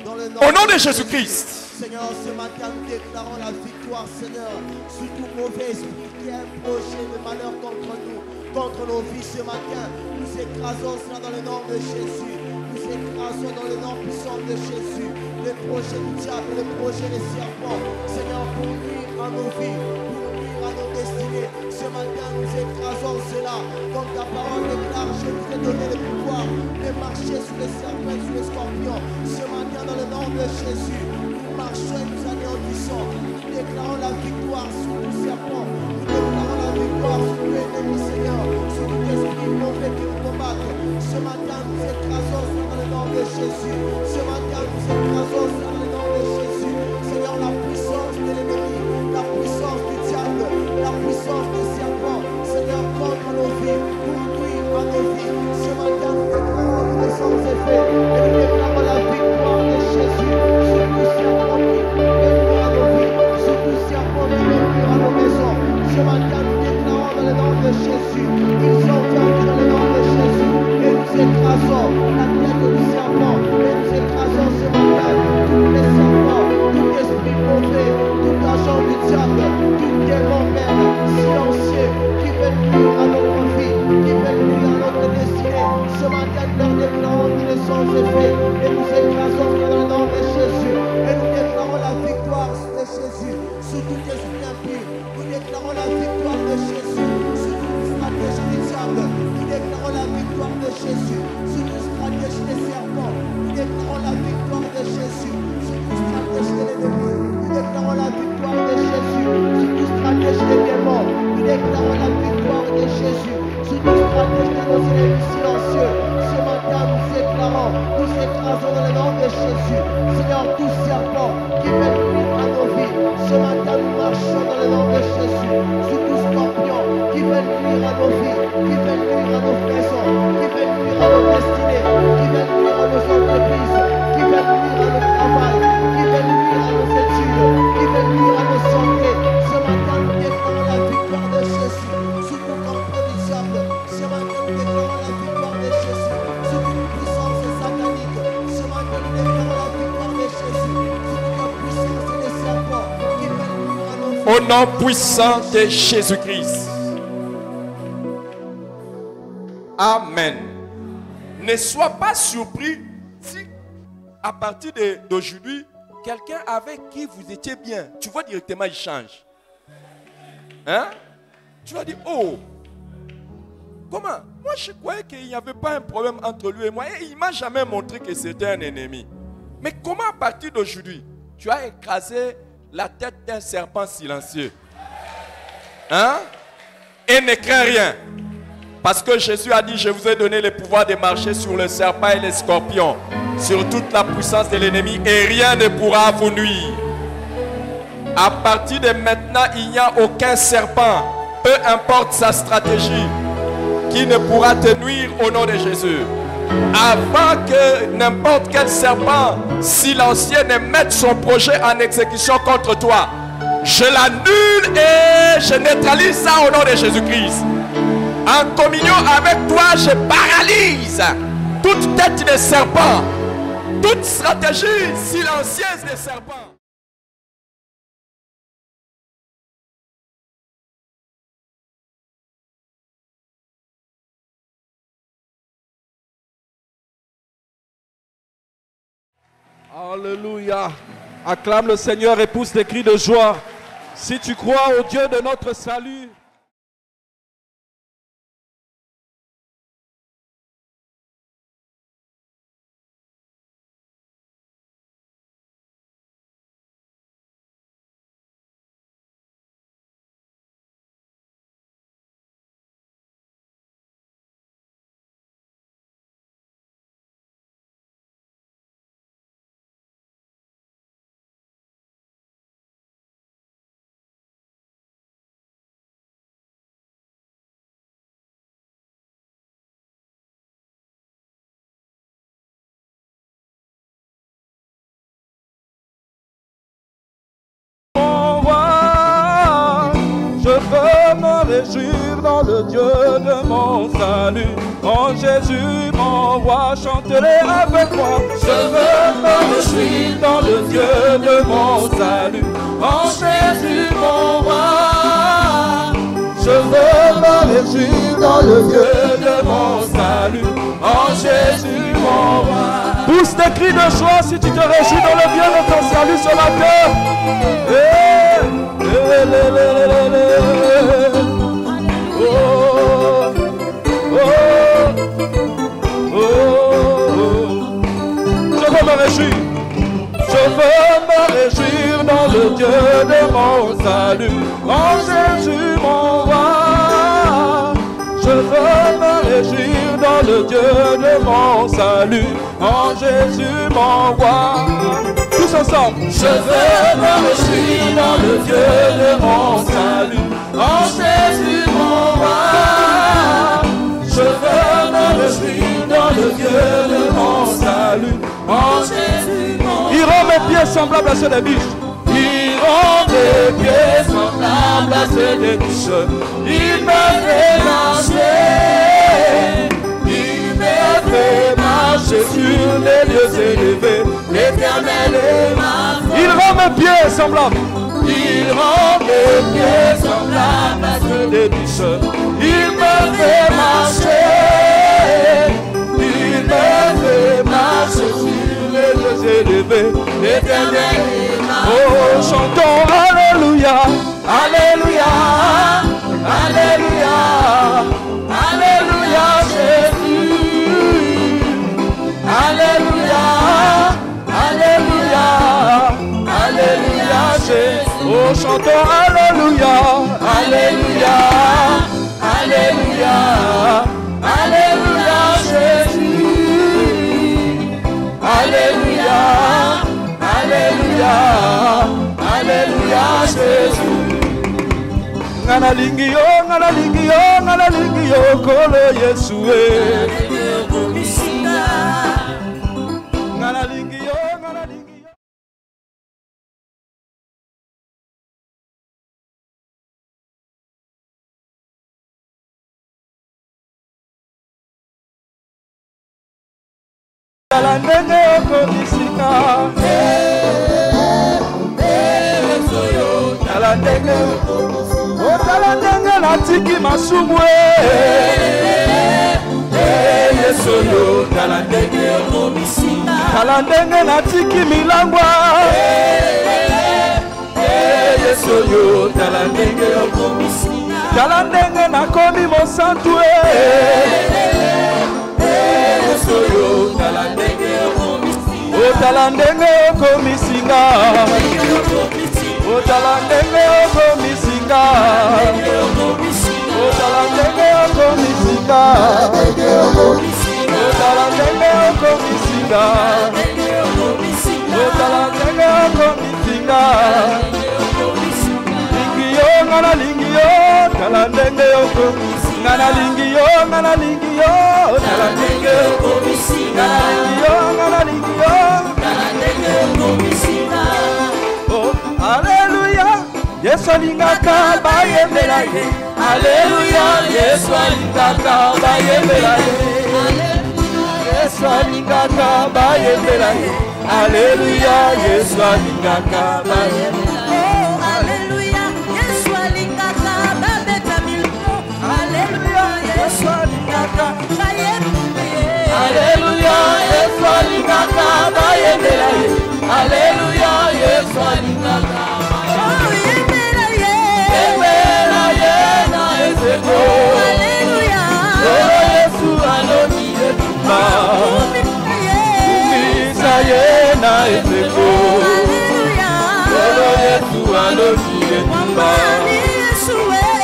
Au nom de Jésus-Christ. Seigneur, ce matin, nous déclarons la victoire, Seigneur, sur tout mauvais esprit qui a un projet de malheur contre nous, contre nos vies ce matin. Nous écrasons cela dans le nom de Jésus. Nous écrasons dans le nom puissant de Jésus les projets du diable, les projets des serpents. Seigneur, pour nuire à nos vies, pour nuire à nos destinées. Ce matin, nous écrasons cela. Comme ta parole déclare, je vous ai donné le pouvoir de marcher sur les serpents, sur les scorpions. Ce matin, dans le nom de Jésus, nous marchons et nous anéantissons. Nous déclarons la victoire sur tout serpent. Nous déclarons la victoire sur tout ennemi, Seigneur, sur tout esprit mauvais qui nous combattent. Ce matin, nous écrasons dans le nom de Jésus. Ce matin, nous écrasons dans le nom de Jésus. Seigneur, la puissance de l'ennemi, la puissance du diable, la puissance des serpents, Seigneur, contre nos vies, pour nuire à nos vies. Ce matin, nous déclarons que nous sommes effets et nous déclarons la victoire de Jésus sur tout serpent qui veut nuire à nos vies, sur tout serpent qui veut nuire à nos maisons. Ce matin, nous déclarons dans le nom de Jésus, ils sont vaincus dans le nom de Jésus. Et nous écrasons la tête du serpent. Et nous écrasons ce matin tous les serpents, tout esprit mauvais, tout agent du diable, tout démon, Père, silencieux, qui veut nuire à notre vie, qui veut nuire à notre destinée. Ce matin, nous leur déclarons qu'ils ne sont effets. Et nous écrasons dans le nom de Jésus. Et nous déclarons la victoire de Jésus sur tout esprit impur. Nous déclarons la victoire de Jésus sur toute stratégie du diable. Nous déclarons la victoire de Jésus sur toute stratégie des serpents. Nous déclarons la victoire de Jésus sur toute stratégie de l'ennemi. Nous déclarons la victoire de Jésus sur toute stratégie des démons. Nous déclarons la victoire de Jésus sur toute stratégie de nos ennemis silencieux. Ce matin, nous écrasons dans le nom de Jésus. Seigneur, tout serpent qui veut nuire à nos vies. Ce matin, nous marchons dans le nom de Jésus sur tout scorpion qui veut nuire à nos vies, qui veut nuire à nos maisons, qui veut nuire à nos destinées, qui veut nuire à nos entreprises, qui veut nuire à notre travail, qui veut nuire à nos études, qui veut nuire à nos santé. Ce matin, nous déclarons la victoire de Jésus sur tout complot du diable. Ce matin, nous déclarons la victoire de Jésus sur toute puissance satanique. Ce Au nom puissant de Jésus-Christ. Amen. Ne sois pas surpris si à partir d'aujourd'hui, quelqu'un avec qui vous étiez bien, tu vois directement il change. Hein? Tu vas dire, oh, comment? Moi je croyais qu'il n'y avait pas un problème entre lui et moi. Et il ne m'a jamais montré que c'était un ennemi. Mais comment à partir d'aujourd'hui, tu as écrasé la tête d'un serpent silencieux? Hein? Et ne crains rien. Parce que Jésus a dit, je vous ai donné le pouvoir de marcher sur le serpent et les scorpions, sur toute la puissance de l'ennemi, et rien ne pourra vous nuire. À partir de maintenant, il n'y a aucun serpent, peu importe sa stratégie, qui ne pourra te nuire au nom de Jésus. Avant que n'importe quel serpent silencieux ne mette son projet en exécution contre toi, je l'annule et je neutralise ça au nom de Jésus-Christ. En communion avec toi, je paralyse toute tête de serpent, toute stratégie silencieuse de serpent. Alléluia. Acclame le Seigneur et pousse des cris de joie. Si tu crois au Dieu de notre salut. Réjouir dans le Dieu de mon salut. En Jésus mon roi, chanterai avec moi. Je veux me réjouir dans le Dieu de mon salut. En Jésus mon roi, je veux me réjouir dans le Dieu de mon salut. En Jésus mon roi. Pousse des cris de joie si tu te réjouis dans le Dieu de ton salut ce matin. Oh, oh, oh, oh. Je veux me réjouir. Je veux me réjouir dans le Dieu de mon salut. En Jésus mon roi. Je veux me réjouir dans le Dieu de mon salut. En Jésus mon roi. Tous ensemble. Je veux me réjouir dans le Dieu de mon salut. En Jésus mon roi, je veux me réjouir dans le Dieu de mon salut. En Jésus mon roi. Il rend mes pieds semblables à ceux des biches. Il rend mes pieds semblables à ceux des biches. Il me fait marcher. Il me fait marcher sur les lieux élevés. L'Éternel est ma force. Il rend mes pieds semblables. Il rend mes pieds semblables à ceux des biches. Il me fait marcher. Il me fait marcher sur les lieux élevés. L'Éternel est ma force. Oh, chantons Alléluia. Alléluia. Alléluia. Alléluia Jésus. Alléluia. Alléluia. Alléluia Jésus. Oh, chantons Alléluia, Alléluia, Alléluia, Alléluia Jésus. Alléluia, Alléluia, Alléluia Jésus. Nganalingi yo, kolo Yesue. Nganalingi yo. La nene okomisika. La tala ndenge otala ndenge natiki masumu Yesu yo tala ndenge okomisinga tala ndenge natiki milangwa Yesu yo tala ndenge okomisinga tala ndenge nakomi mosantu Yesu yo tala ndenge okomisinga otala ndenge okomisinga otala ndenge okomisinga otala ndenge okomisinga otala ndenge okomisinga otala ndenge okomisinga lingi yo ngana lingi yo tala ndenge okomisinga ngana lingi yo tala ndenge okomisinga ngana lingi yo tala ndenge okomisinga oh haleluya Yesu alingaka bayembela ye haleluya Yesu alingaka bayembela ye Yesu alingaka bayembela ye haleluya Yesu alingaka bayembela ye haleluya Yesu alingaka babeta milko haleluya Yesu alingaka bayembela ye haleluya Yesu alingaka bayembela ye haleluya Yesu alingaka haleluya Yesu aloni etumba umisa yena ezeko haleluya Yesu aloni etumba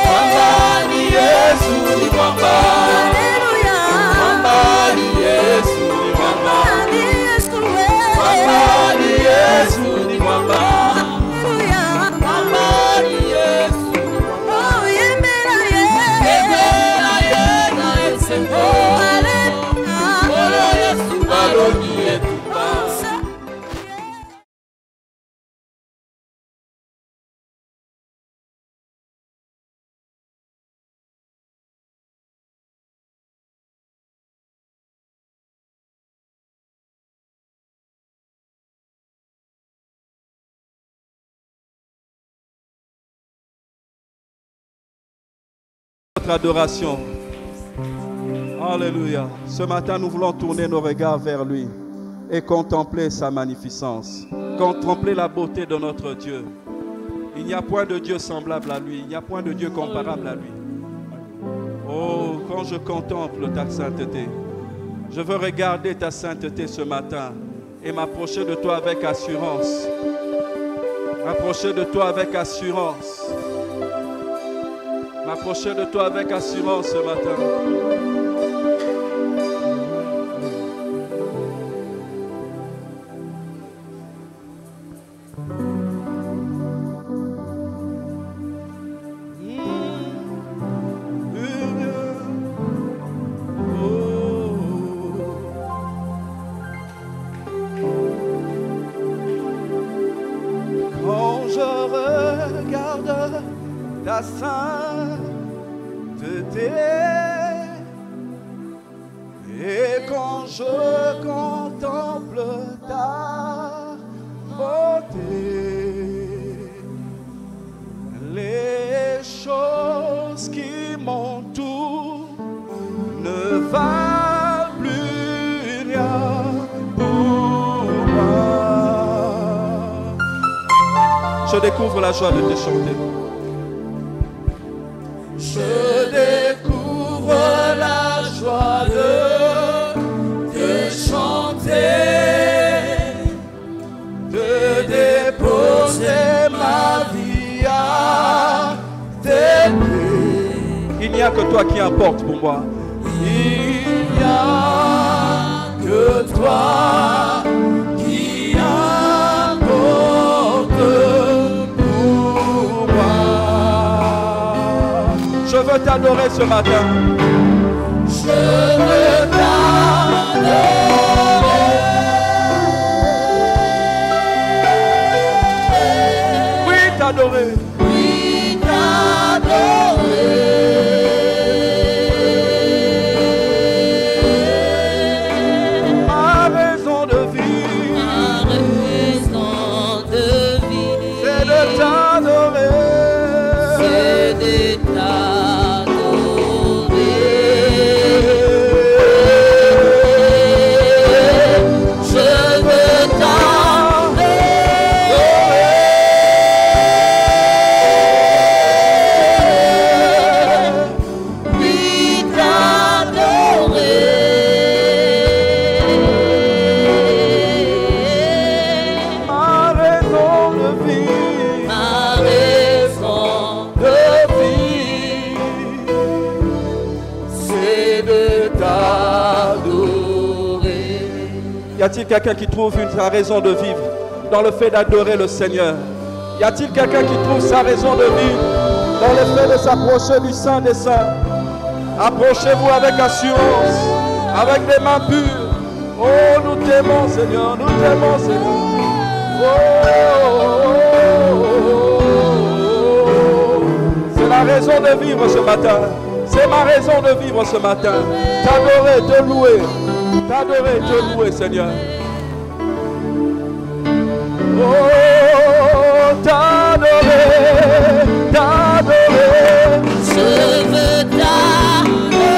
Mwambani Yesu ni mwamba haleluya Mwambani Yesu ni mwamba Mwambani Yesu ni mwamba Notre adoration. Alléluia. Ce matin, nous voulons tourner nos regards vers lui et contempler sa magnificence. Contempler la beauté de notre Dieu. Il n'y a point de Dieu semblable à lui. Il n'y a point de Dieu comparable à lui. Oh, quand je contemple ta sainteté, je veux regarder ta sainteté ce matin et m'approcher de toi avec assurance. M'approcher de toi avec assurance. M'approcher de toi avec assurance ce matin. Quand je regarde ta sainteté et quand je contemple ta beauté, les choses qui m'entourent ne valent plus rien pour moi. Je découvre la joie de te chanter. Je découvre la joie de te chanter, de déposer ma vie à tes pieds. Il n'y a que toi qui importe pour moi. Il n'y a que toi qui importe pour moi. Je veux t'adorer ce matin. Je veux t'adorer. Oui, t'adorer. Oui, t'adorer. Ma raison de vie. Ma raison de vie. C'est de t'adorer. a-t-il quelqu'un qui trouve sa raison de vivre dans le fait d'adorer le Seigneur? Y a-t-il quelqu'un qui trouve sa raison de vivre dans le fait de s'approcher du Saint des Saints? Approchez-vous avec assurance, avec des mains pures. Oh, nous t'aimons, Seigneur, nous t'aimons, Seigneur. C'est la raison de vivre ce matin. C'est ma raison de vivre ce matin. T'adorer, te louer. T'adorer, te louer, Seigneur. Oh, t'adorer, t'adorer. Je veux t'adorer.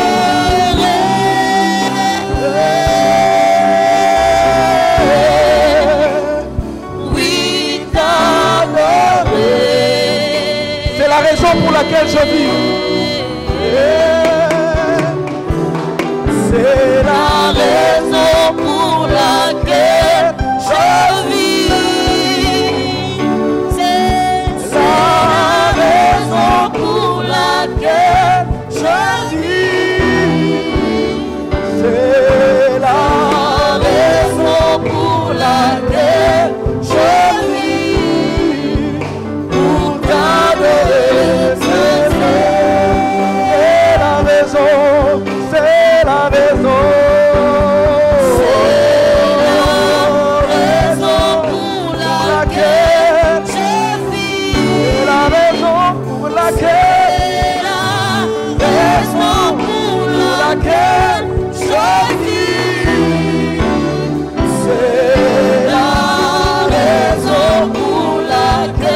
Oui, t'adorer. C'est la raison pour laquelle je vis. C'est la raison pour laquelle je vis. C'est la raison pour laquelle je vis. C'est la raison pour laquelle je vis. Pour t'adorer, c'est la raison. C'est la raison. C'est la raison pour laquelle je vis. C'est la raison pour laquelle. C'est la raison pour laquelle je vis. C'est la raison pour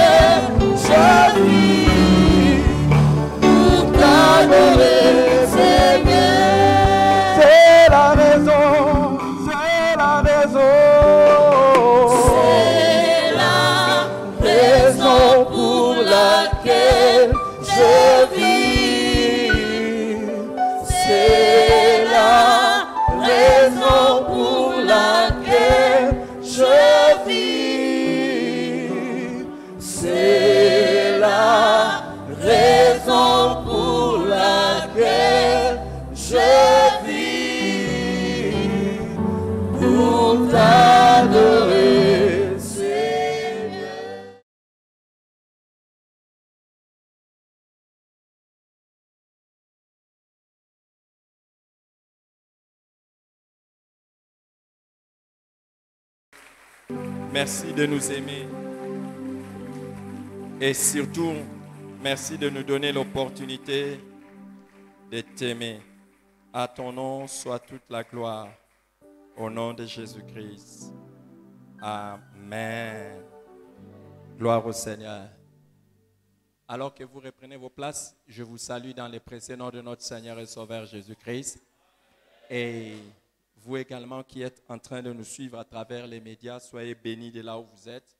laquelle je vis. Pour t'adorer, Seigneur. C'est la raison. C'est la raison. C'est la raison pour laquelle je vis. C'est la raison pour laquelle je vis. C'est la raison pour laquelle je vis. Pour t'adorer, Seigneur. Merci de nous aimer. Et surtout, merci de nous donner l'opportunité de t'aimer. À ton nom soit toute la gloire. Au nom de Jésus-Christ. Amen. Gloire au Seigneur. Alors que vous reprenez vos places, je vous salue dans les précieux noms de notre Seigneur et Sauveur Jésus-Christ. Et vous également qui êtes en train de nous suivre à travers les médias, soyez bénis de là où vous êtes.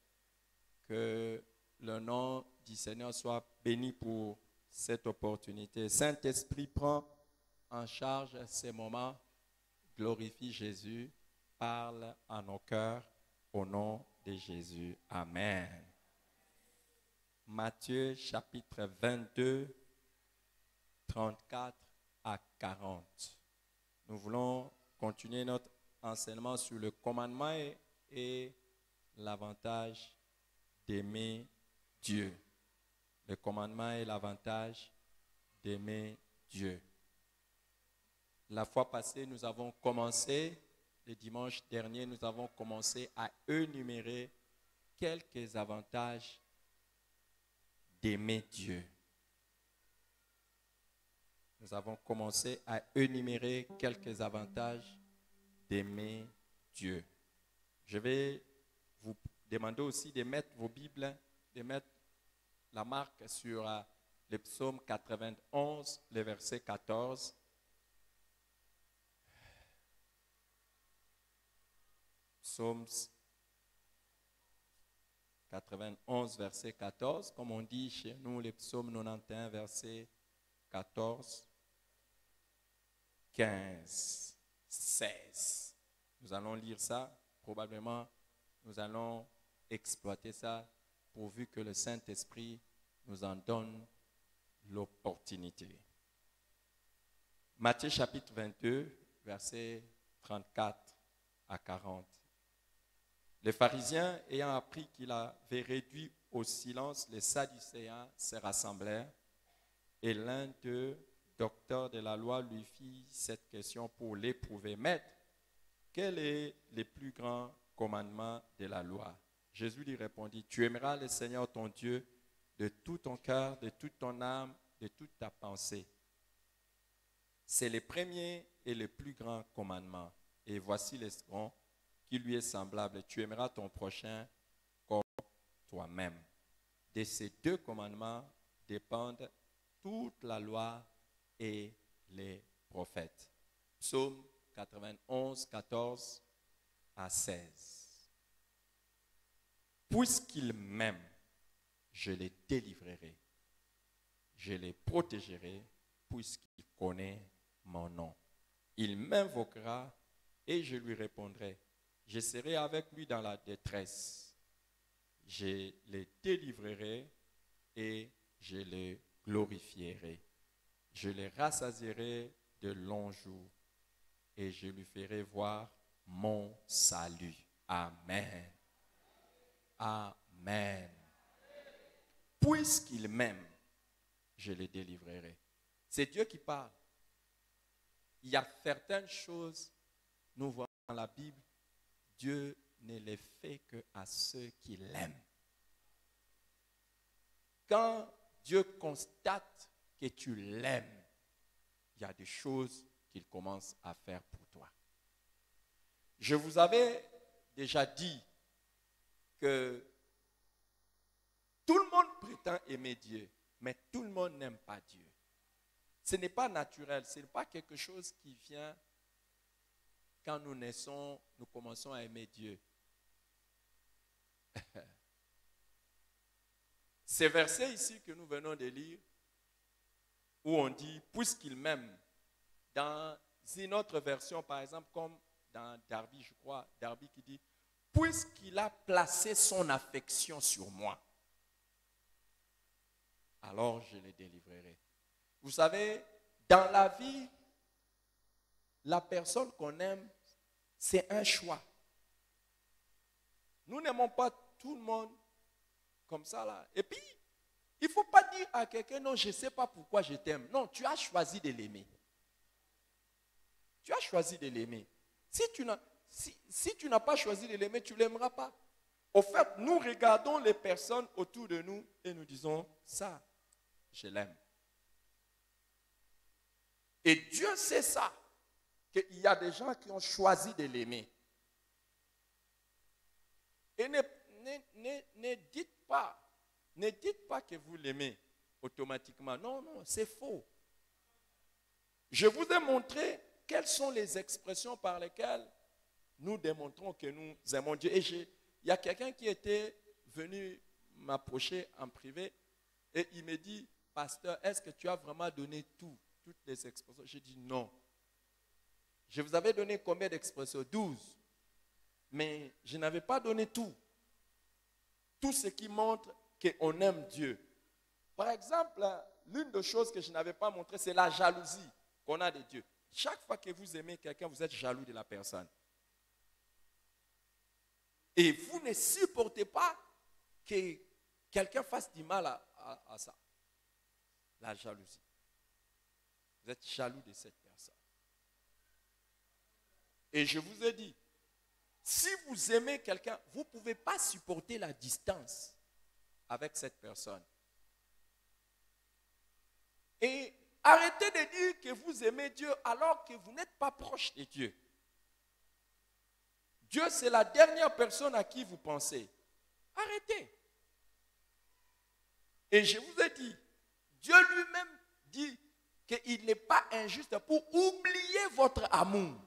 Que le nom du Seigneur soit béni pour cette opportunité. Saint-Esprit, prend en charge ces moments. Glorifie Jésus, parle à nos cœurs au nom de Jésus. Amen. Matthieu chapitre 22, 34 à 40. Nous voulons continuer notre enseignement sur le commandement et l'avantage d'aimer Dieu. Le commandement et l'avantage d'aimer Dieu. La fois passée, nous avons commencé, le dimanche dernier, nous avons commencé à énumérer quelques avantages d'aimer Dieu. Nous avons commencé à énumérer quelques avantages d'aimer Dieu. Je vais vous demander aussi de mettre vos Bibles, de mettre la marque sur le psaume 91, le verset 14. Psaume 91, verset 14, comme on dit chez nous, le psaume 91, verset 14, 15, 16. Nous allons lire ça, probablement nous allons exploiter ça pourvu que le Saint-Esprit nous en donne l'opportunité. Matthieu chapitre 22, verset 34 à 40. Les pharisiens, ayant appris qu'il avait réduit au silence les Sadducéens, se rassemblèrent, et l'un d'eux, docteur de la loi, lui fit cette question pour l'éprouver. Maître, quel est le plus grand commandement de la loi? Jésus lui répondit, tu aimeras le Seigneur ton Dieu de tout ton cœur, de toute ton âme, de toute ta pensée. C'est le premier et le plus grand commandement. Et voici le second qui lui est semblable. Tu aimeras ton prochain comme toi-même. De ces deux commandements dépendent toute la loi et les prophètes. Psaume 91, 14 à 16. Puisqu'il m'aime, je les délivrerai. Je les protégerai puisqu'il connaît mon nom. Il m'invoquera et je lui répondrai. Je serai avec lui dans la détresse. Je les délivrerai et je les glorifierai. Je les rassasierai de longs jours et je lui ferai voir mon salut. Amen. Amen. Puisqu'il m'aime, je les délivrerai. C'est Dieu qui parle. Il y a certaines choses, nous voyons dans la Bible, Dieu ne les fait qu'à ceux qui l'aiment. Quand Dieu constate que tu l'aimes, il y a des choses qu'il commence à faire pour toi. Je vous avais déjà dit que tout le monde prétend aimer Dieu, mais tout le monde n'aime pas Dieu. Ce n'est pas naturel, ce n'est pas quelque chose qui vient quand nous naissons, nous commençons à aimer Dieu. Ces versets ici que nous venons de lire, où on dit, puisqu'il m'aime, dans une autre version, par exemple, comme dans Darby, je crois, Darby qui dit, puisqu'il a placé son affection sur moi, alors je les délivrerai. Vous savez, dans la vie, la personne qu'on aime, c'est un choix. Nous n'aimons pas tout le monde comme ça là. Et puis, il ne faut pas dire à quelqu'un, non, je ne sais pas pourquoi je t'aime. Non, tu as choisi de l'aimer. Tu as choisi de l'aimer. Si tu n'as pas choisi de l'aimer, tu ne l'aimeras pas. Au fait, nous regardons les personnes autour de nous et nous disons, ça, je l'aime. Et Dieu sait ça, qu'il y a des gens qui ont choisi de l'aimer. Et ne dites pas que vous l'aimez automatiquement. Non, non, c'est faux. Je vous ai montré quelles sont les expressions par lesquelles nous démontrons que nous aimons Dieu. Et il y a quelqu'un qui était venu m'approcher en privé et il me dit, pasteur, est-ce que tu as vraiment donné toutes les expressions? J'ai dit non. Je vous avais donné combien d'expressions? 12. Mais je n'avais pas donné tout. Tout ce qui montre qu'on aime Dieu. Par exemple, l'une des choses que je n'avais pas montré, c'est la jalousie qu'on a de Dieu. Chaque fois que vous aimez quelqu'un, vous êtes jaloux de la personne. Et vous ne supportez pas que quelqu'un fasse du mal à ça. La jalousie. Vous êtes jaloux de cette personne. Et je vous ai dit, si vous aimez quelqu'un, vous ne pouvez pas supporter la distance avec cette personne. Et arrêtez de dire que vous aimez Dieu alors que vous n'êtes pas proche de Dieu. Dieu, c'est la dernière personne à qui vous pensez. Arrêtez. Et je vous ai dit, Dieu lui-même dit qu'il n'est pas injuste pour oublier votre amour.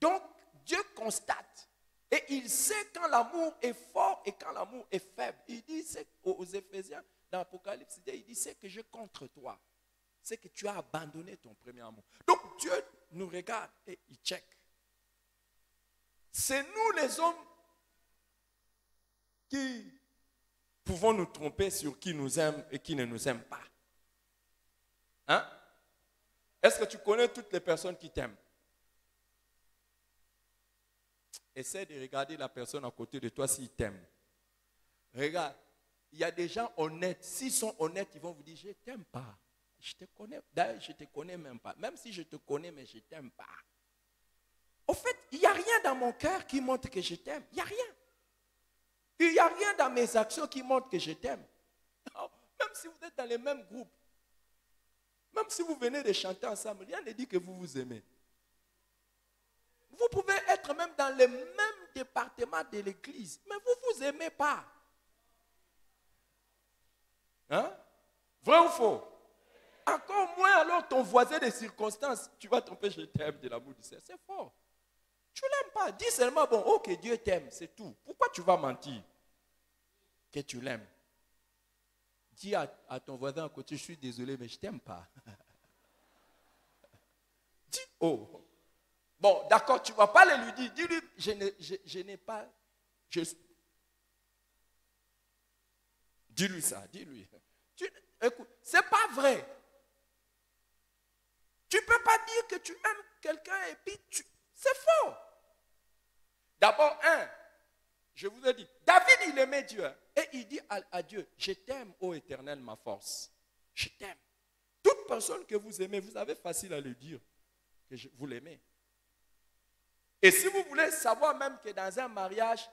Donc, Dieu constate et il sait quand l'amour est fort et quand l'amour est faible. Il dit aux Éphésiens, dans l'Apocalypse, il dit, c'est que je contre toi. C'est que tu as abandonné ton premier amour. Donc, Dieu nous regarde et il check. C'est nous les hommes qui pouvons nous tromper sur qui nous aime et qui ne nous aime pas. Hein? Est-ce que tu connais toutes les personnes qui t'aiment? essaie de regarder la personne à côté de toi s'il t'aime. Regarde, il y a des gens honnêtes. S'ils sont honnêtes, ils vont vous dire, je ne t'aime pas. Je te connais. D'ailleurs, je ne te connais même pas. Même si je te connais, mais je ne t'aime pas. Au fait, il n'y a rien dans mon cœur qui montre que je t'aime. Il n'y a rien. Il n'y a rien dans mes actions qui montre que je t'aime. Même si vous êtes dans les mêmes groupes, même si vous venez de chanter ensemble, rien ne dit que vous vous aimez. Vous pouvez être même dans le même département de l'église, mais vous ne vous aimez pas. Hein? Vrai ou faux? Encore moins alors ton voisin de circonstances, tu vas tromper, je t'aime de l'amour du Seigneur. C'est fort. Tu ne l'aimes pas. Dis seulement, bon, ok, Dieu t'aime, c'est tout. Pourquoi tu vas mentir que tu l'aimes? Dis à ton voisin à côté, je suis désolé, mais je ne t'aime pas. Dis, oh. Bon, d'accord, tu ne vas pas le lui dire. Dis-lui, je n'ai pas... Dis-lui ça, dis-lui. Écoute, ce n'est pas vrai. Tu ne peux pas dire que tu aimes quelqu'un et puis c'est faux. D'abord, je vous ai dit, David, il aimait Dieu. Et il dit à Dieu, je t'aime, ô Éternel, ma force. Je t'aime. Toute personne que vous aimez, vous avez facile à le dire que vous l'aimez. Et si vous voulez savoir même que dans un mariage,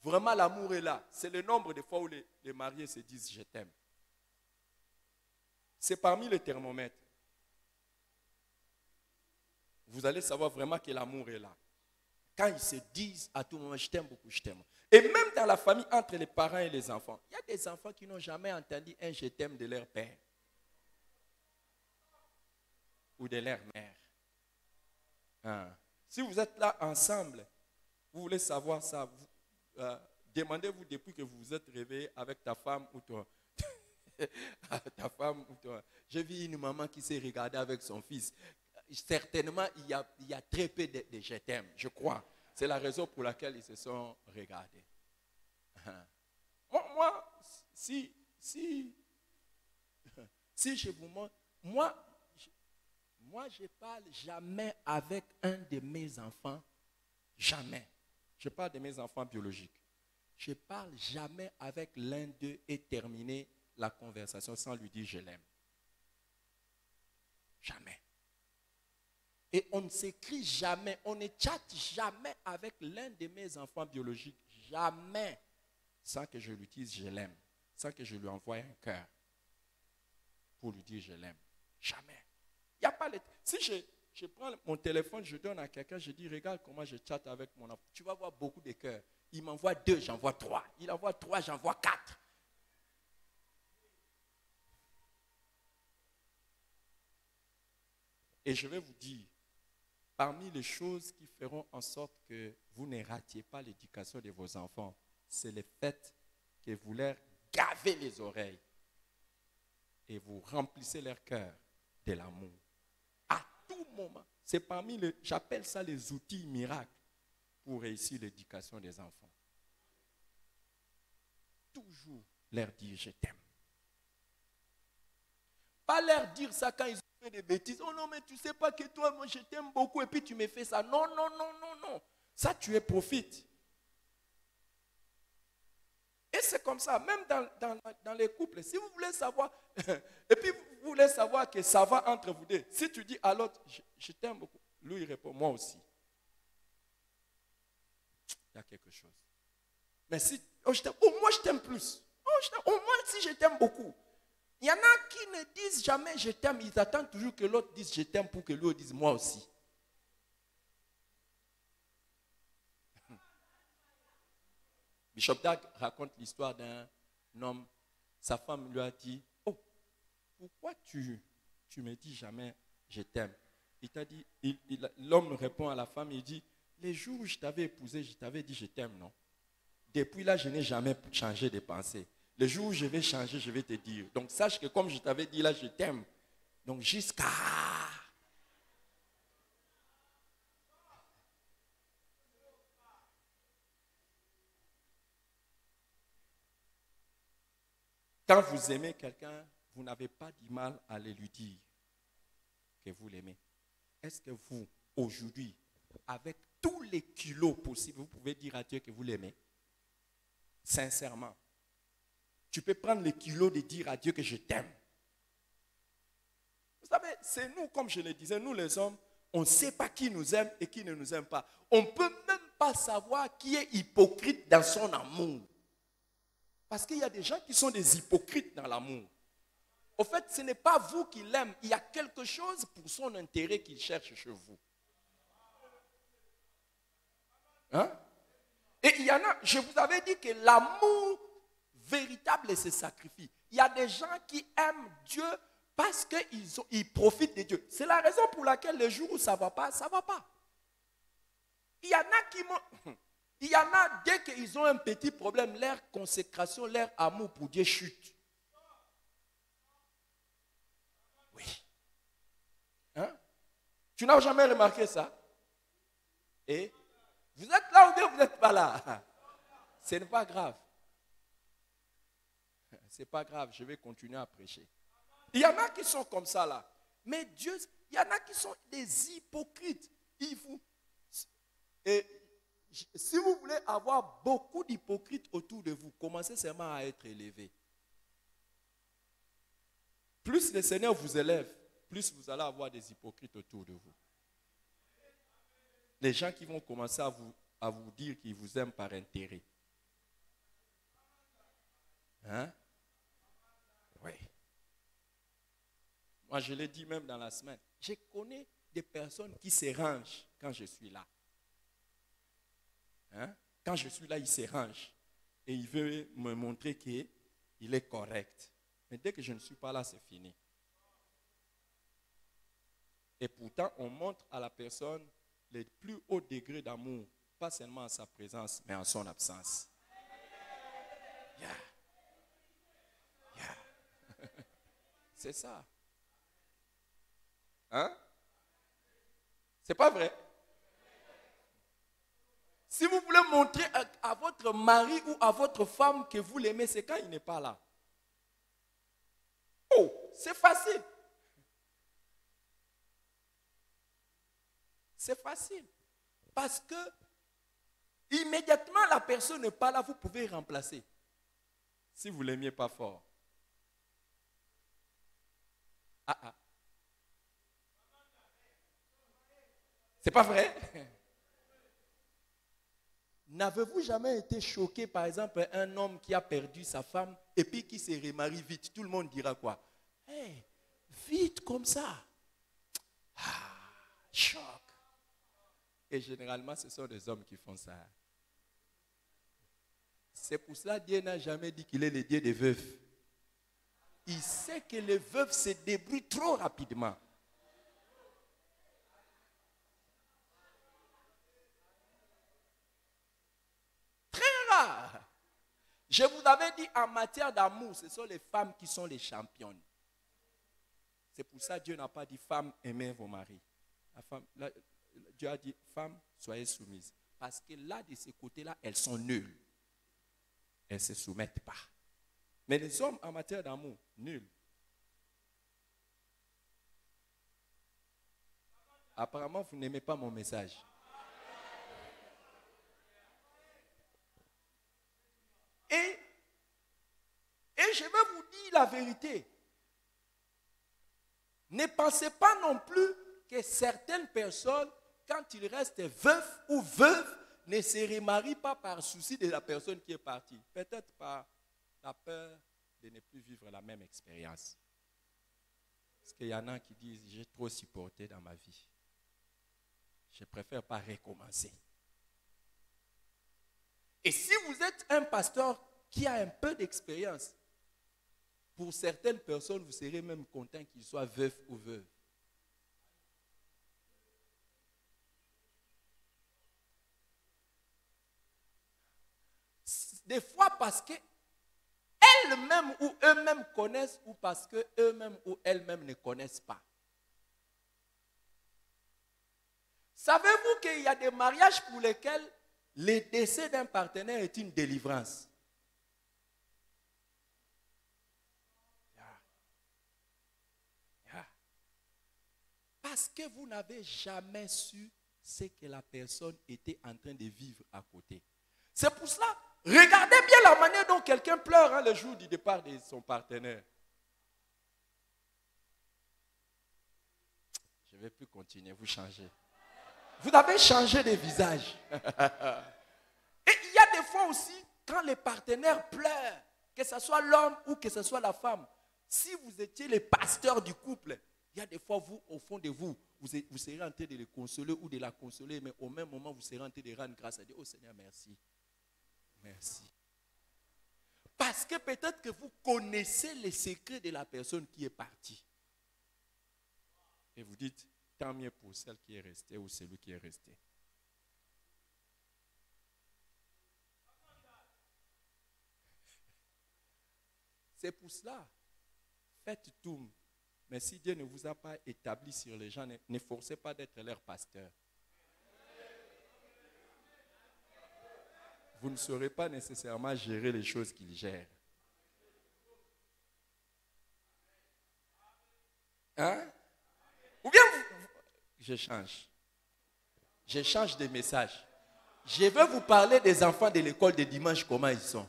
vraiment l'amour est là, c'est le nombre de fois où les mariés se disent, je t'aime. C'est parmi les thermomètres. Vous allez savoir vraiment que l'amour est là. Quand ils se disent à tout moment, je t'aime beaucoup, je t'aime. Et même dans la famille, entre les parents et les enfants, il y a des enfants qui n'ont jamais entendu un je t'aime de leur père ou de leur mère. Si vous êtes là ensemble, vous voulez savoir ça, demandez-vous depuis que vous vous êtes réveillé avec ta femme ou toi. Ta femme ou toi. J'ai vu une maman qui s'est regardée avec son fils. Certainement, il y a très peu de je t'aime, je crois. C'est la raison pour laquelle ils se sont regardés. Moi, si je vous montre, moi, je parle jamais avec un de mes enfants, jamais. Je parle de mes enfants biologiques. Je parle jamais avec l'un d'eux et terminer la conversation sans lui dire je l'aime. Jamais. Et on ne s'écrit jamais, on ne chatte jamais avec l'un de mes enfants biologiques, jamais, sans que je lui dise je l'aime, sans que je lui envoie un cœur pour lui dire je l'aime. Jamais. Il n'y a pas les... Si je prends mon téléphone, je donne à quelqu'un, je dis regarde comment je chatte avec mon enfant. Tu vas voir beaucoup de cœurs. Il m'envoie 2, j'envoie 3. Il envoie 3, j'envoie 4. Et je vais vous dire, parmi les choses qui feront en sorte que vous ne ratiez pas l'éducation de vos enfants, c'est le fait que vous leur gavez les oreilles et vous remplissez leur cœur de l'amour. À tout moment. C'est parmi les, j'appelle ça les outils miracles pour réussir l'éducation des enfants. Toujours leur dire je t'aime. Pas leur dire ça quand ils ont fait des bêtises. Oh non, mais tu ne sais pas que toi, moi je t'aime beaucoup et puis tu me fais ça. Non, non, non, non, non. Ça, tu es prophète. Et c'est comme ça, même dans les couples. Si vous voulez savoir, et puis vous voulez savoir que ça va entre vous deux. Si tu dis à l'autre, je t'aime beaucoup. Lui, il répond, moi aussi. Il y a quelque chose. Mais si, moi je t'aime plus. Au moins si je t'aime beaucoup. Il y en a qui ne disent jamais je t'aime. Ils attendent toujours que l'autre dise je t'aime pour que l'autre dise moi aussi. Bishop Dag raconte l'histoire d'un homme. Sa femme lui a dit, oh, pourquoi tu me dis jamais je t'aime? Il t'a dit, l'homme répond à la femme, il dit, les jours où je t'avais épousé, je t'avais dit je t'aime, non? Depuis là, je n'ai jamais changé de pensée. Le jour où je vais changer, je vais te dire. Donc sache que comme je t'avais dit là, je t'aime. Donc jusqu'à... Quand vous aimez quelqu'un, vous n'avez pas du mal à le lui dire que vous l'aimez. Est-ce que vous, aujourd'hui, avec tous les kilos possibles, vous pouvez dire à Dieu que vous l'aimez. Sincèrement. Tu peux prendre les kilos de dire à Dieu que je t'aime. Vous savez, c'est nous, comme je le disais, nous les hommes, on ne sait pas qui nous aime et qui ne nous aime pas. On ne peut même pas savoir qui est hypocrite dans son amour. Parce qu'il y a des gens qui sont des hypocrites dans l'amour. Au fait, ce n'est pas vous qui l'aimez. Il y a quelque chose pour son intérêt qu'il cherche chez vous. Hein? Et il y en a, je vous avais dit que l'amour véritable se sacrifie. Il y a des gens qui aiment Dieu parce qu'ils profitent de Dieu. C'est la raison pour laquelle le jour où ça ne va pas, ça ne va pas. Il y en a dès qu'ils ont un petit problème, leur consécration, leur amour pour Dieu chute. Oui. Hein? Tu n'as jamais remarqué ça? Et vous êtes là ou bien vous n'êtes pas là? Ce n'est pas grave. Ce n'est pas grave, je vais continuer à prêcher. Il y en a qui sont comme ça là. Mais Dieu, il y en a qui sont des hypocrites. Et si vous voulez avoir beaucoup d'hypocrites autour de vous, commencez seulement à être élevé. Plus le Seigneur vous élève, plus vous allez avoir des hypocrites autour de vous. Les gens qui vont commencer à vous dire qu'ils vous aiment par intérêt. Hein? Oui. Moi, je l'ai dit même dans la semaine. Je connais des personnes qui se rangent quand je suis là. Hein? Quand je suis là, il se range. Et il veut me montrer qu'il est correct. Mais dès que je ne suis pas là, c'est fini. Et pourtant, on montre à la personne les plus hauts degrés d'amour. Pas seulement en sa présence, mais en son absence. Yeah. Yeah. C'est ça. Hein? C'est pas vrai? Si vous voulez montrer à votre mari ou à votre femme que vous l'aimez, c'est quand il n'est pas là. Oh, c'est facile. C'est facile. Parce que immédiatement la personne n'est pas là, vous pouvez remplacer. Si vous ne l'aimiez pas fort. C'est pas vrai? N'avez-vous jamais été choqué, par exemple, un homme qui a perdu sa femme et puis qui se remarie vite? Tout le monde dira quoi? Hey, vite comme ça. Choc. Et généralement, ce sont des hommes qui font ça. C'est pour cela que Dieu n'a jamais dit qu'il est le Dieu des veufs. Il sait que les veufs se débrouillent trop rapidement. Je vous avais dit, en matière d'amour, ce sont les femmes qui sont les championnes. C'est pour ça que Dieu n'a pas dit, femmes, aimez vos maris. Dieu a dit, femmes, soyez soumises. Parce que là, de ces côtés-là, elles sont nulles. Elles ne se soumettent pas. Mais les hommes, en matière d'amour, nuls. Apparemment, vous n'aimez pas mon message. Et je vais vous dire la vérité. Ne pensez pas non plus que certaines personnes, quand ils restent veufs ou veuves, ne se remarient pas par souci de la personne qui est partie. Peut-être par la peur de ne plus vivre la même expérience. Parce qu'il y en a qui disent, j'ai trop supporté dans ma vie. Je préfère pas recommencer. Et si vous êtes un pasteur qui a un peu d'expérience, pour certaines personnes, vous serez même content qu'ils soient veufs ou veuves. Des fois parce qu'elles-mêmes ou eux-mêmes connaissent ou parce qu'eux-mêmes ou elles-mêmes ne connaissent pas. Savez-vous qu'il y a des mariages pour lesquels le décès d'un partenaire est une délivrance? Parce que vous n'avez jamais su ce que la personne était en train de vivre à côté. C'est pour cela, regardez bien la manière dont quelqu'un pleure le jour du départ de son partenaire. Je ne vais plus continuer, vous changez. Vous avez changé de visage. Et il y a des fois aussi, quand les partenaires pleurent, que ce soit l'homme ou que ce soit la femme, si vous étiez le pasteur du couple, il y a des fois, vous, au fond de vous, vous serez en train de le consoler ou de la consoler, mais au même moment, vous serez en train de rendre grâce à Dieu. Oh Seigneur, merci. Merci. Parce que peut-être que vous connaissez les secrets de la personne qui est partie. Et vous dites, tant mieux pour celle qui est restée ou celui qui est resté. C'est pour cela, faites tout. Mais si Dieu ne vous a pas établi sur les gens, ne forcez pas d'être leur pasteur. Vous ne saurez pas nécessairement gérer les choses qu'ils gèrent. Hein? Ou bien je change. Je change de message. Je vais vous parler des enfants de l'école de dimanche, comment ils sont.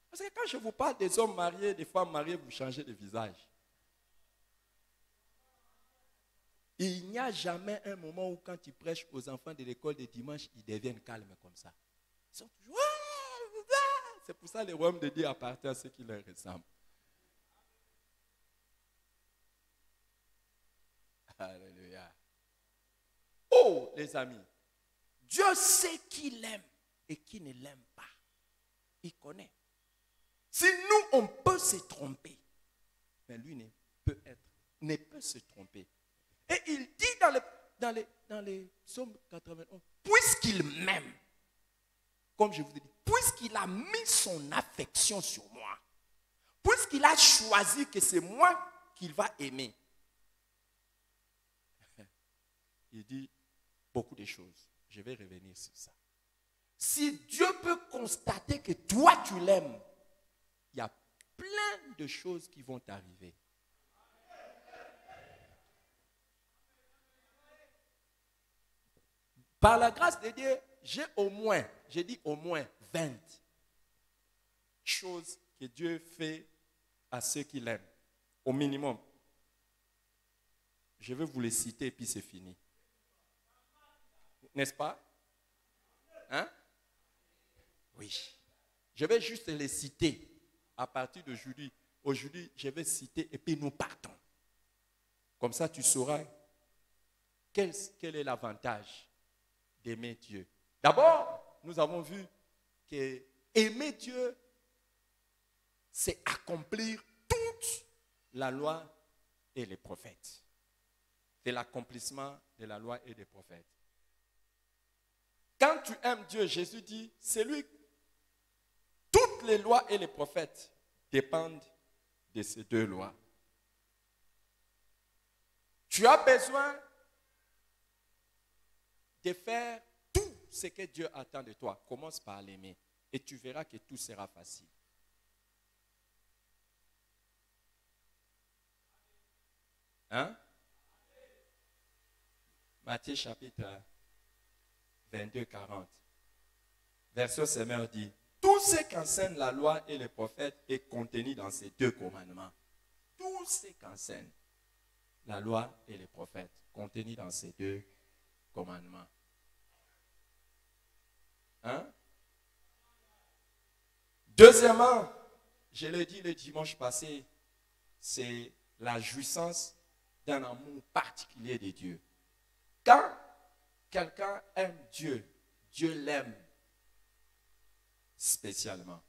Parce que quand je vous parle des hommes mariés, des femmes mariées, vous changez de visage. Il n'y a jamais un moment où quand tu prêches aux enfants de l'école de dimanche, ils deviennent calmes comme ça. Ils sont toujours... C'est pour ça que le royaume de Dieu appartient à ceux qui leur ressemblent. Alléluia. Oh, les amis, Dieu sait qui l'aime et qui ne l'aime pas. Il connaît. Si nous, on peut se tromper, mais lui ne peut se tromper. Et il dit dans les psaumes 91, puisqu'il m'aime, comme je vous ai dit, puisqu'il a mis son affection sur moi, puisqu'il a choisi que c'est moi qu'il va aimer, il dit beaucoup de choses. Je vais revenir sur ça. Si Dieu peut constater que toi tu l'aimes, il y a plein de choses qui vont t'arriver. Par la grâce de Dieu, j'ai dit au moins 20 choses que Dieu fait à ceux qui l'aiment. Au minimum. Je vais vous les citer et puis c'est fini. N'est-ce pas? Hein? Oui. Je vais juste les citer à partir d'aujourd'hui. Aujourd'hui, je vais citer et puis nous partons. Comme ça, tu sauras quel est l'avantage d'aimer Dieu. D'abord, nous avons vu que aimer Dieu, c'est accomplir toute la loi et les prophètes. C'est l'accomplissement de la loi et des prophètes. Quand tu aimes Dieu, Jésus dit, c'est lui. Toutes les lois et les prophètes dépendent de ces deux lois. Tu as besoin de faire tout ce que Dieu attend de toi. Commence par l'aimer et tu verras que tout sera facile. Hein? Matthieu chapitre 22, 40. Verset Seigneur dit, tout ce qu'enseigne la loi et les prophètes est contenu dans ces deux commandements. Tout ce qu'enseigne la loi et les prophètes contenu dans ces deux commandements. Hein? Deuxièmement, je l'ai dit le dimanche passé, c'est la jouissance d'un amour particulier de Dieu. Quand quelqu'un aime Dieu, Dieu l'aime spécialement.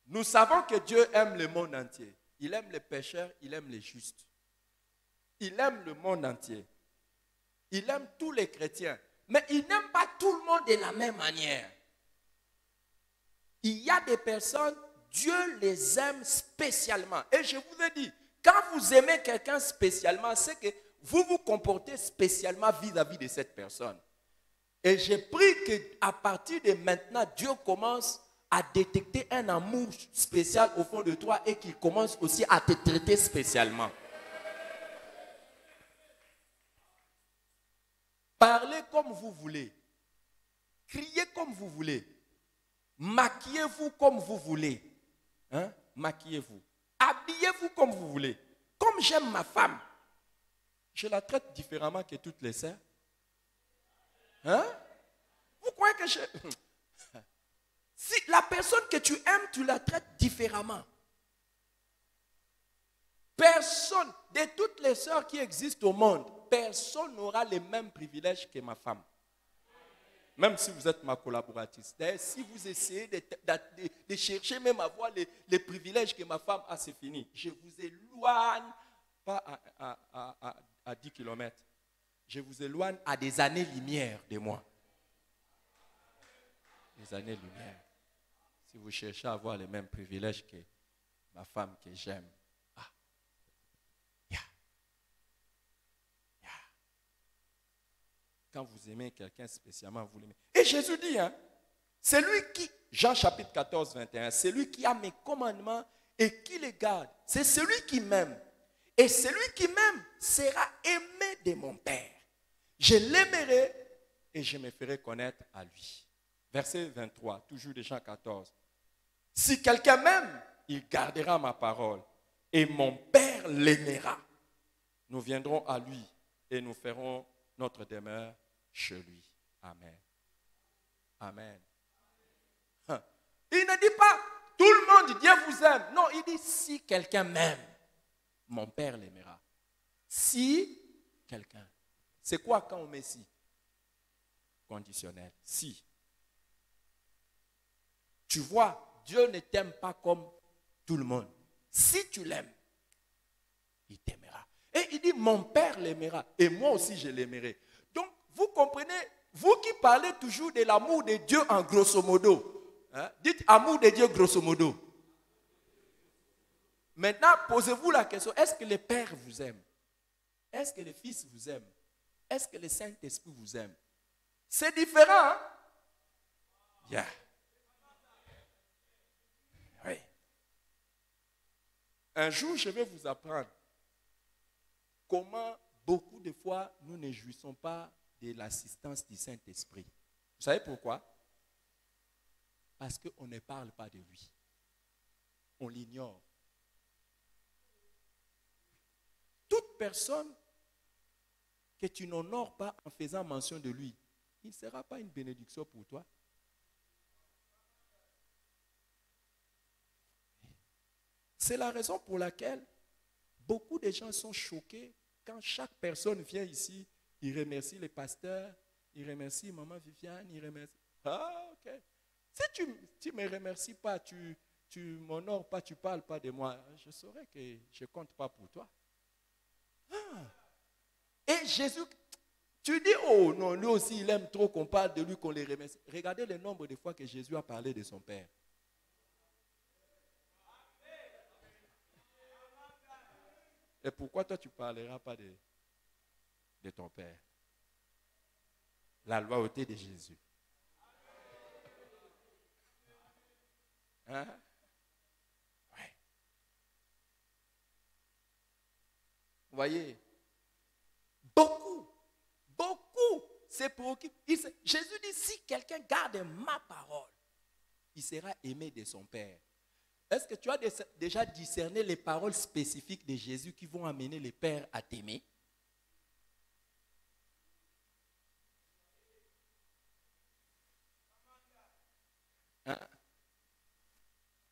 Nous savons que Dieu aime le monde entier. Il aime les pécheurs, il aime les justes. Il aime le monde entier. Il aime tous les chrétiens. Mais il n'aime pas tout le monde de la même manière. Il y a des personnes, Dieu les aime spécialement. Et je vous ai dit, quand vous aimez quelqu'un spécialement, c'est que vous vous comportez spécialement vis-à-vis de cette personne. Et j'ai pris qu'à partir de maintenant, Dieu commence à détecter un amour spécial au fond de toi et qu'il commence aussi à te traiter spécialement. Parlez comme vous voulez. Criez comme vous voulez. Maquillez-vous comme vous voulez. Hein? Maquillez-vous. Habillez-vous comme vous voulez. Comme j'aime ma femme, je la traite différemment que toutes les sœurs. Hein? Vous croyez que je... Si la personne que tu aimes, tu la traites différemment. Personne, de toutes les sœurs qui existent au monde, personne n'aura les mêmes privilèges que ma femme. Même si vous êtes ma collaboratrice. D'ailleurs, si vous essayez de chercher même à avoir les privilèges que ma femme a, c'est fini. Je vous éloigne, pas à 10 km. Je vous éloigne à des années-lumière de moi. Des années-lumière. Si vous cherchez à avoir les mêmes privilèges que ma femme que j'aime. Quand vous aimez quelqu'un spécialement, vous l'aimez. Et Jésus dit, c'est lui qui, Jean chapitre 14, 21, c'est lui qui a mes commandements et qui les garde. C'est celui qui m'aime. Et celui qui m'aime sera aimé de mon Père. Je l'aimerai et je me ferai connaître à lui. Verset 23, toujours de Jean 14. Si quelqu'un m'aime, il gardera ma parole et mon Père l'aimera. Nous viendrons à lui et nous ferons notre demeure chez lui. Amen. Amen. Il ne dit pas, tout le monde, Dieu vous aime. Non, il dit, si quelqu'un m'aime, mon Père l'aimera. Si quelqu'un. C'est quoi quand on met si? Conditionnel. Si. Tu vois, Dieu ne t'aime pas comme tout le monde. Si tu l'aimes, il t'aimera. Et il dit, mon Père l'aimera. Et moi aussi, je l'aimerai. Donc, vous comprenez, vous qui parlez toujours de l'amour de Dieu en grosso modo. Hein? Dites amour de Dieu grosso modo. Maintenant, posez-vous la question, est-ce que le Père vous aime? Est-ce que le Fils vous aime? Est-ce que le Saint-Esprit vous aime? C'est différent. Hein? Yeah. Oui. Un jour, je vais vous apprendre comment beaucoup de fois nous ne jouissons pas de l'assistance du Saint-Esprit. Vous savez pourquoi? Parce qu'on ne parle pas de lui. On l'ignore. Toute personne que tu n'honores pas en faisant mention de lui, il ne sera pas une bénédiction pour toi. C'est la raison pour laquelle beaucoup de gens sont choqués quand chaque personne vient ici, il remercie les pasteurs, il remercie maman Viviane, il remercie... Ah, ok. Si tu ne me remercies pas, tu m'honores pas, tu ne parles pas de moi, je saurais que je ne compte pas pour toi. Ah. Et Jésus, tu dis, oh non, lui aussi, il aime trop qu'on parle de lui, qu'on les remercie. Regardez le nombre de fois que Jésus a parlé de son Père. Et pourquoi toi, tu ne parleras pas de ton Père? La loyauté de Jésus. Hein? Ouais. Vous voyez, beaucoup se préoccupent. Jésus dit, si quelqu'un garde ma parole, il sera aimé de son Père. Est-ce que tu as déjà discerné les paroles spécifiques de Jésus qui vont amener le Père à t'aimer? Hein?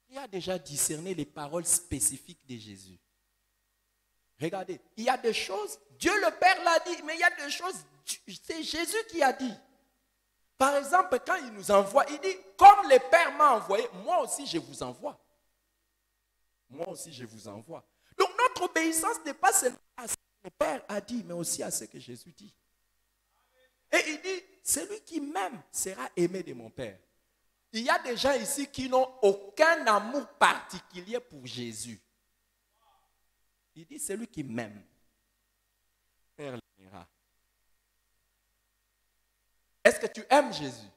Il a déjà discerné les paroles spécifiques de Jésus. Regardez, il y a des choses, Dieu le Père l'a dit, mais il y a des choses, c'est Jésus qui a dit. Par exemple, quand il nous envoie, il dit, comme le Père m'a envoyé, moi aussi je vous envoie. Moi aussi je vous envoie. Donc notre obéissance n'est pas seulement à ce que le Père a dit, mais aussi à ce que Jésus dit. Et il dit, celui qui m'aime sera aimé de mon Père. Il y a des gens ici qui n'ont aucun amour particulier pour Jésus. Il dit, celui qui m'aime, Père l'aimera. Est-ce que tu aimes Jésus?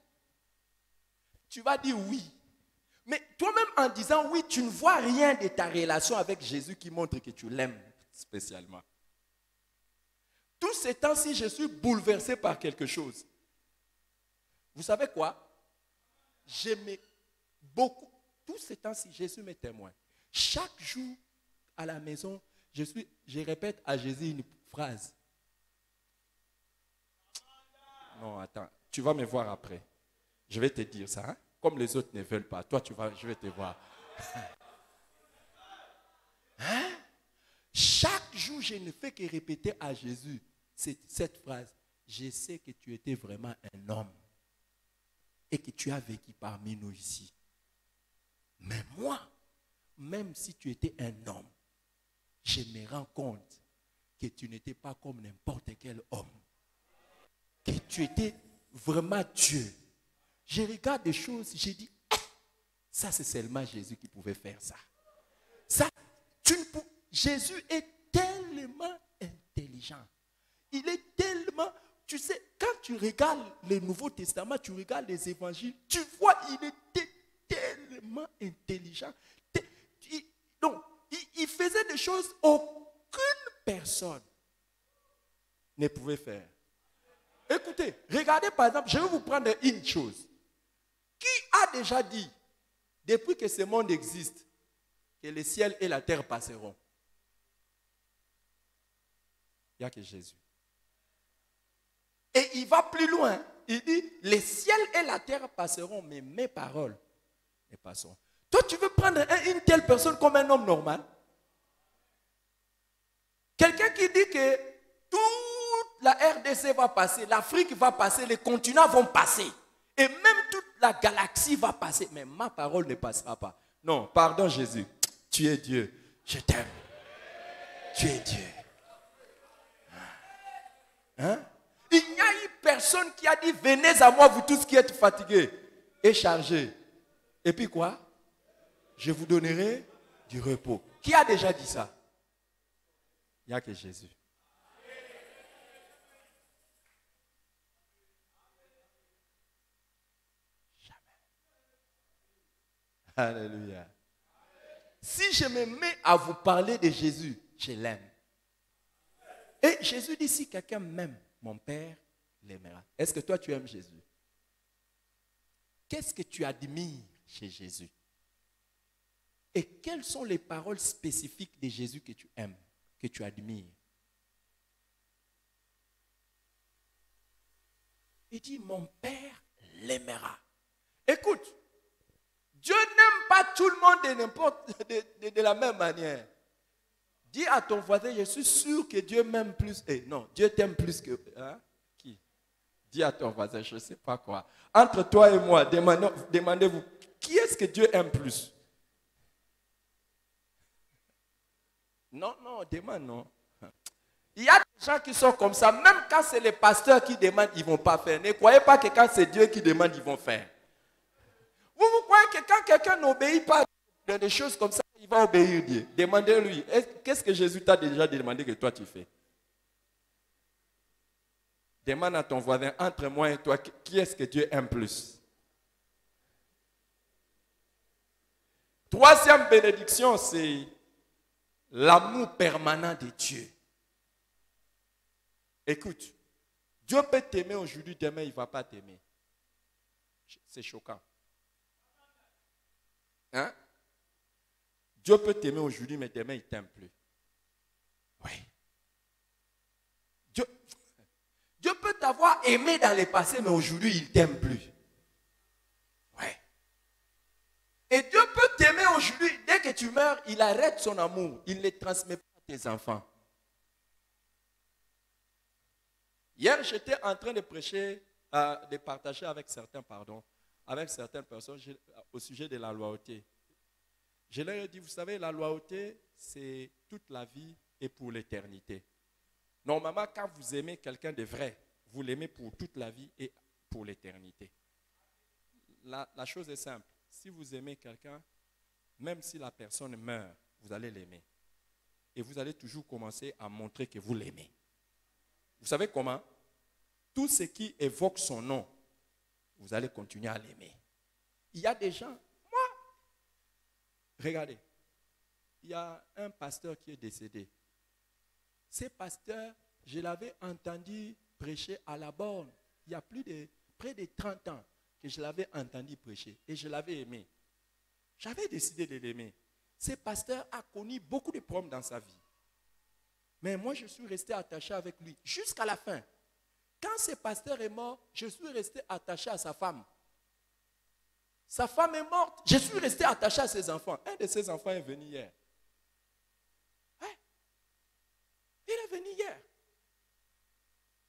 Tu vas dire oui. Mais toi-même en disant oui, tu ne vois rien de ta relation avec Jésus qui montre que tu l'aimes spécialement. Tous ces temps-ci, je suis bouleversé par quelque chose. Vous savez quoi? J'aimais beaucoup. Tous ces temps-ci, Jésus m'est témoin. Chaque jour à la maison, je répète à Jésus une phrase. Non, attends, tu vas me voir après. Je vais te dire ça, hein? Comme les autres ne veulent pas. Toi, je vais te voir. Hein? Chaque jour, je ne fais que répéter à Jésus cette phrase. Je sais que tu étais vraiment un homme et que tu as vécu parmi nous ici. Mais moi, même si tu étais un homme, je me rends compte que tu n'étais pas comme n'importe quel homme. Que tu étais vraiment Dieu. Je regarde des choses, j'ai dit, ça c'est seulement Jésus qui pouvait faire ça. Jésus est tellement intelligent. Il est tellement, tu sais, quand tu regardes le Nouveau Testament, tu regardes les évangiles, tu vois, il était tellement intelligent. Il faisait des choses qu'aucune personne ne pouvait faire. Écoutez, regardez par exemple, je vais vous prendre une chose. Qui a déjà dit, depuis que ce monde existe, que le ciel et la terre passeront? Il n'y a que Jésus. Et il va plus loin. Il dit, le ciel et la terre passeront, mais mes paroles ne passeront. Toi, tu veux prendre une telle personne comme un homme normal? Quelqu'un qui dit que toute la RDC va passer, l'Afrique va passer, les continents vont passer. Et même toute la galaxie va passer. Mais ma parole ne passera pas. Non, pardon Jésus. Tu es Dieu. Je t'aime. Tu es Dieu. Hein? Il n'y a eu personne qui a dit, venez à moi, vous tous qui êtes fatigués et chargés. Et puis quoi? Je vous donnerai du repos. Qui a déjà dit ça? Il n'y a que Jésus. Alléluia. Si je me mets à vous parler de Jésus, je l'aime. Et Jésus dit, si quelqu'un m'aime, mon Père l'aimera. Est-ce que toi tu aimes Jésus? Qu'est-ce que tu admires chez Jésus? Et quelles sont les paroles spécifiques de Jésus que tu aimes, que tu admires? Il dit, mon Père l'aimera. Écoute, Dieu n'aime pas tout le monde de la même manière. Dis à ton voisin, je suis sûr que Dieu m'aime plus. Non, Dieu t'aime plus que... Hein? Qui? Dis à ton voisin, je ne sais pas quoi. Entre toi et moi, demandez-vous, qui est-ce que Dieu aime plus? Non, demande non. Il y a des gens qui sont comme ça, même quand c'est les pasteurs qui demandent, ils ne vont pas faire. Ne croyez pas que quand c'est Dieu qui demande, ils vont faire. Vous croyez que quand quelqu'un n'obéit pas dans des choses comme ça, il va obéir Dieu? Demandez-lui, qu'est-ce que Jésus t'a déjà demandé que toi tu fais? Demande à ton voisin, entre moi et toi, qui est-ce que Dieu aime plus? Troisième bénédiction, c'est l'amour permanent de Dieu. Écoute, Dieu peut t'aimer aujourd'hui, demain il ne va pas t'aimer. C'est choquant. Hein? Dieu peut t'aimer aujourd'hui, mais demain, il ne t'aime plus. Oui. Dieu peut t'avoir aimé dans le passé, mais aujourd'hui, il ne t'aime plus. Oui. Et Dieu peut t'aimer aujourd'hui. Dès que tu meurs, il arrête son amour. Il ne le transmet pas à tes enfants. Hier, j'étais en train de prêcher, de partager avec certaines personnes au sujet de la loyauté. Je leur ai dit, vous savez, la loyauté, c'est toute la vie et pour l'éternité. Normalement, quand vous aimez quelqu'un de vrai, vous l'aimez pour toute la vie et pour l'éternité. La chose est simple. Si vous aimez quelqu'un, même si la personne meurt, vous allez l'aimer. Et vous allez toujours commencer à montrer que vous l'aimez. Vous savez comment? Tout ce qui évoque son nom, vous allez continuer à l'aimer. Il y a des gens, regardez, il y a un pasteur qui est décédé. Ce pasteur, je l'avais entendu prêcher à la borne. Il y a près de 30 ans que je l'avais entendu prêcher et je l'avais aimé. J'avais décidé de l'aimer. Ce pasteur a connu beaucoup de problèmes dans sa vie. Mais moi, je suis resté attaché avec lui jusqu'à la fin. Quand ce pasteur est mort, je suis resté attaché à sa femme. Sa femme est morte, je suis resté attaché à ses enfants. Un de ses enfants est venu hier. Ouais. Il est venu hier.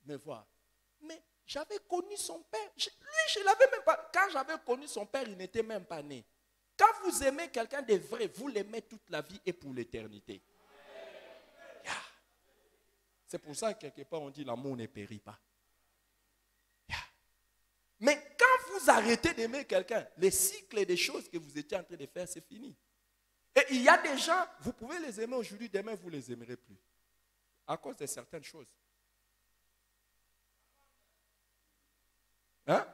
Me voir. Mais j'avais connu son père. Lui, je ne l'avais même pas. Quand j'avais connu son père, il n'était même pas né. Quand vous aimez quelqu'un de vrai, vous l'aimez toute la vie et pour l'éternité. Yeah. C'est pour ça que quelque part on dit l'amour ne périt pas. Yeah. Mais quand vous arrêtez d'aimer quelqu'un, le cycle des choses que vous étiez en train de faire, c'est fini. Et il y a des gens, vous pouvez les aimer aujourd'hui, demain vous ne les aimerez plus. À cause de certaines choses. Hein?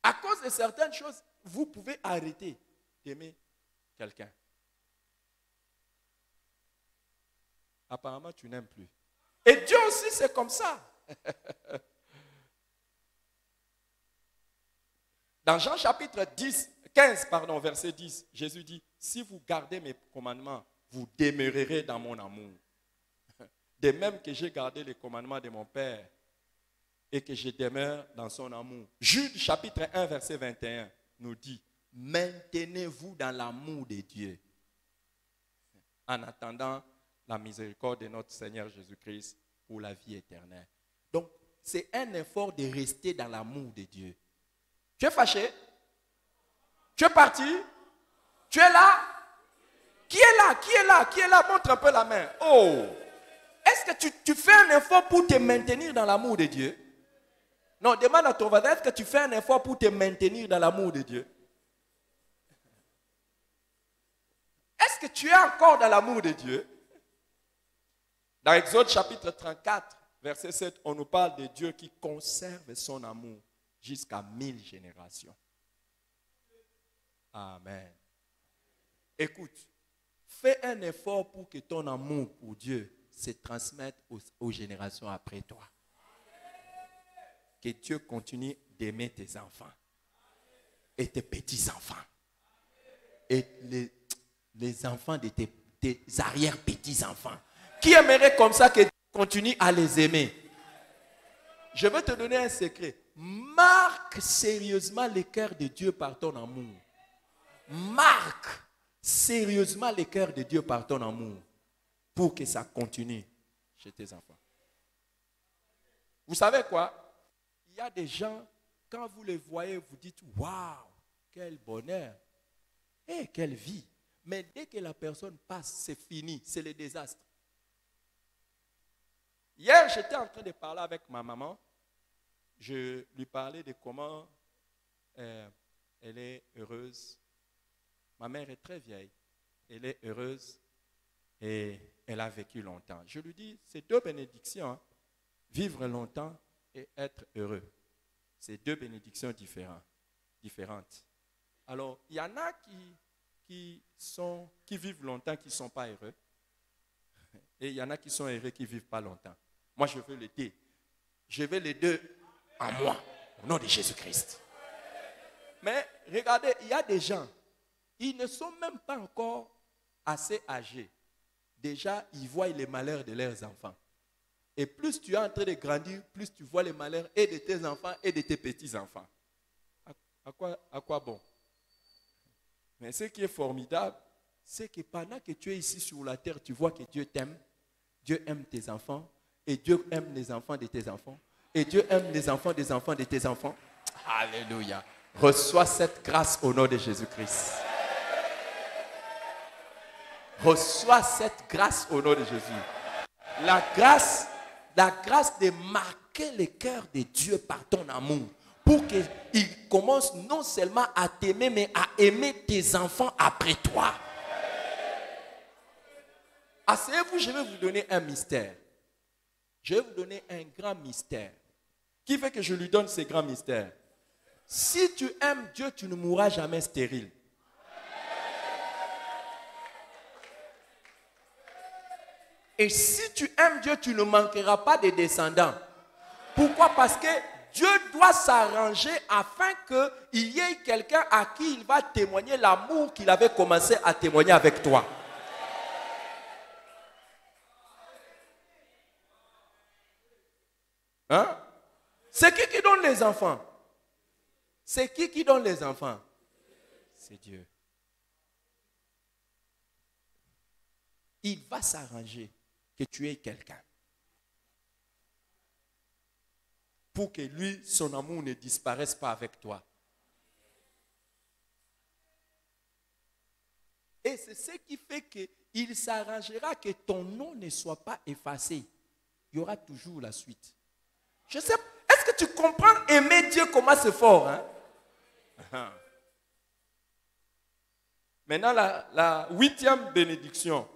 À cause de certaines choses, vous pouvez arrêter d'aimer quelqu'un. Apparemment, tu n'aimes plus. Et Dieu aussi, c'est comme ça. Dans Jean chapitre 15, verset 10, Jésus dit, si vous gardez mes commandements, vous demeurerez dans mon amour. De même que j'ai gardé les commandements de mon Père et que je demeure dans son amour. Jude chapitre 1, verset 21 nous dit, maintenez-vous dans l'amour de Dieu en attendant la miséricorde de notre Seigneur Jésus-Christ pour la vie éternelle. Donc, c'est un effort de rester dans l'amour de Dieu. Tu es fâché? Tu es parti? Tu es là? Qui est là? Qui est là? Qui est là? Montre un peu la main. Oh! Est-ce que tu fais un effort pour te maintenir dans l'amour de Dieu? Non, demande à ton voisin, est-ce que tu fais un effort pour te maintenir dans l'amour de Dieu? Est-ce que tu es encore dans l'amour de Dieu? Dans Exode chapitre 34, verset 7, on nous parle de Dieu qui conserve son amour jusqu'à 1000 générations. Amen. Écoute, fais un effort pour que ton amour pour Dieu se transmette aux générations après toi. Que Dieu continue d'aimer tes enfants et tes petits-enfants et les enfants de tes arrière-petits-enfants. Qui aimerait comme ça que Dieu continue à les aimer? Je vais te donner un secret. Marque sérieusement le cœur de Dieu par ton amour. Marque sérieusement le cœur de Dieu par ton amour pour que ça continue chez tes enfants. Vous savez quoi? Il y a des gens, quand vous les voyez, vous dites, waouh, quel bonheur, et quelle vie. Mais dès que la personne passe, c'est fini, c'est le désastre. Hier, j'étais en train de parler avec ma maman. Je lui parlais de comment elle est heureuse. Ma mère est très vieille. Elle est heureuse et elle a vécu longtemps. Je lui dis, c'est deux bénédictions, hein. Vivre longtemps et être heureux. C'est deux bénédictions différentes. Alors, il y en a qui vivent longtemps, qui ne sont pas heureux. Et il y en a qui sont heureux, qui ne vivent pas longtemps. Moi, je veux les deux. Je veux les deux en moi, au nom de Jésus-Christ. Mais regardez, il y a des gens, ils ne sont même pas encore assez âgés. Déjà, ils voient les malheurs de leurs enfants. Et plus tu es en train de grandir, plus tu vois les malheurs et de tes enfants et de tes petits-enfants. À quoi bon? Mais ce qui est formidable, c'est que pendant que tu es ici sur la terre, tu vois que Dieu t'aime. Dieu aime tes enfants. Et Dieu aime les enfants de tes enfants. Et Dieu aime les enfants des enfants de tes enfants. Alléluia. Reçois cette grâce au nom de Jésus-Christ. Reçois cette grâce au nom de Jésus. La grâce de marquer le cœur de Dieu par ton amour. Pour qu'il commence non seulement à t'aimer, mais à aimer tes enfants après toi. Asseyez-vous, je vais vous donner un mystère. Je vais vous donner un grand mystère. Qui fait que je lui donne ce grand mystère? Si tu aimes Dieu, tu ne mourras jamais stérile. Et si tu aimes Dieu, tu ne manqueras pas de descendants. Pourquoi? Parce que Dieu doit s'arranger afin qu'il y ait quelqu'un à qui il va témoigner l'amour qu'il avait commencé à témoigner avec toi. Hein? C'est qui donne les enfants? C'est qui donne les enfants? C'est Dieu. Il va s'arranger que tu aies quelqu'un pour que lui, son amour ne disparaisse pas avec toi. Et c'est ce qui fait qu'il s'arrangera que ton nom ne soit pas effacé. Il y aura toujours la suite. Je sais, est-ce que tu comprends aimer Dieu comment c'est fort, hein? Maintenant, la 8e bénédiction,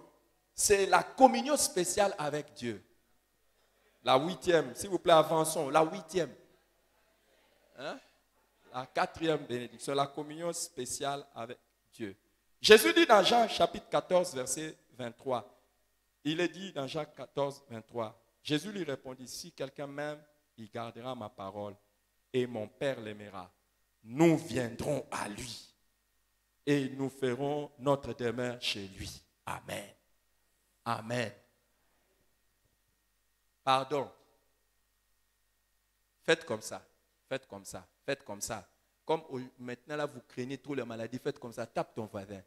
c'est la communion spéciale avec Dieu. La 8e, s'il vous plaît, avançons. La 8e. Hein? La 4e bénédiction, la communion spéciale avec Dieu. Jésus dit dans Jean chapitre 14, verset 23. Il est dit dans Jean 14, 23. Jésus lui répondit, si quelqu'un m'aime, il gardera ma parole et mon Père l'aimera. Nous viendrons à lui et nous ferons notre demeure chez lui. Amen. Amen. Pardon. Faites comme ça. Faites comme ça. Faites comme ça. Comme maintenant là vous craignez trop les maladies, faites comme ça. Tape ton voisin.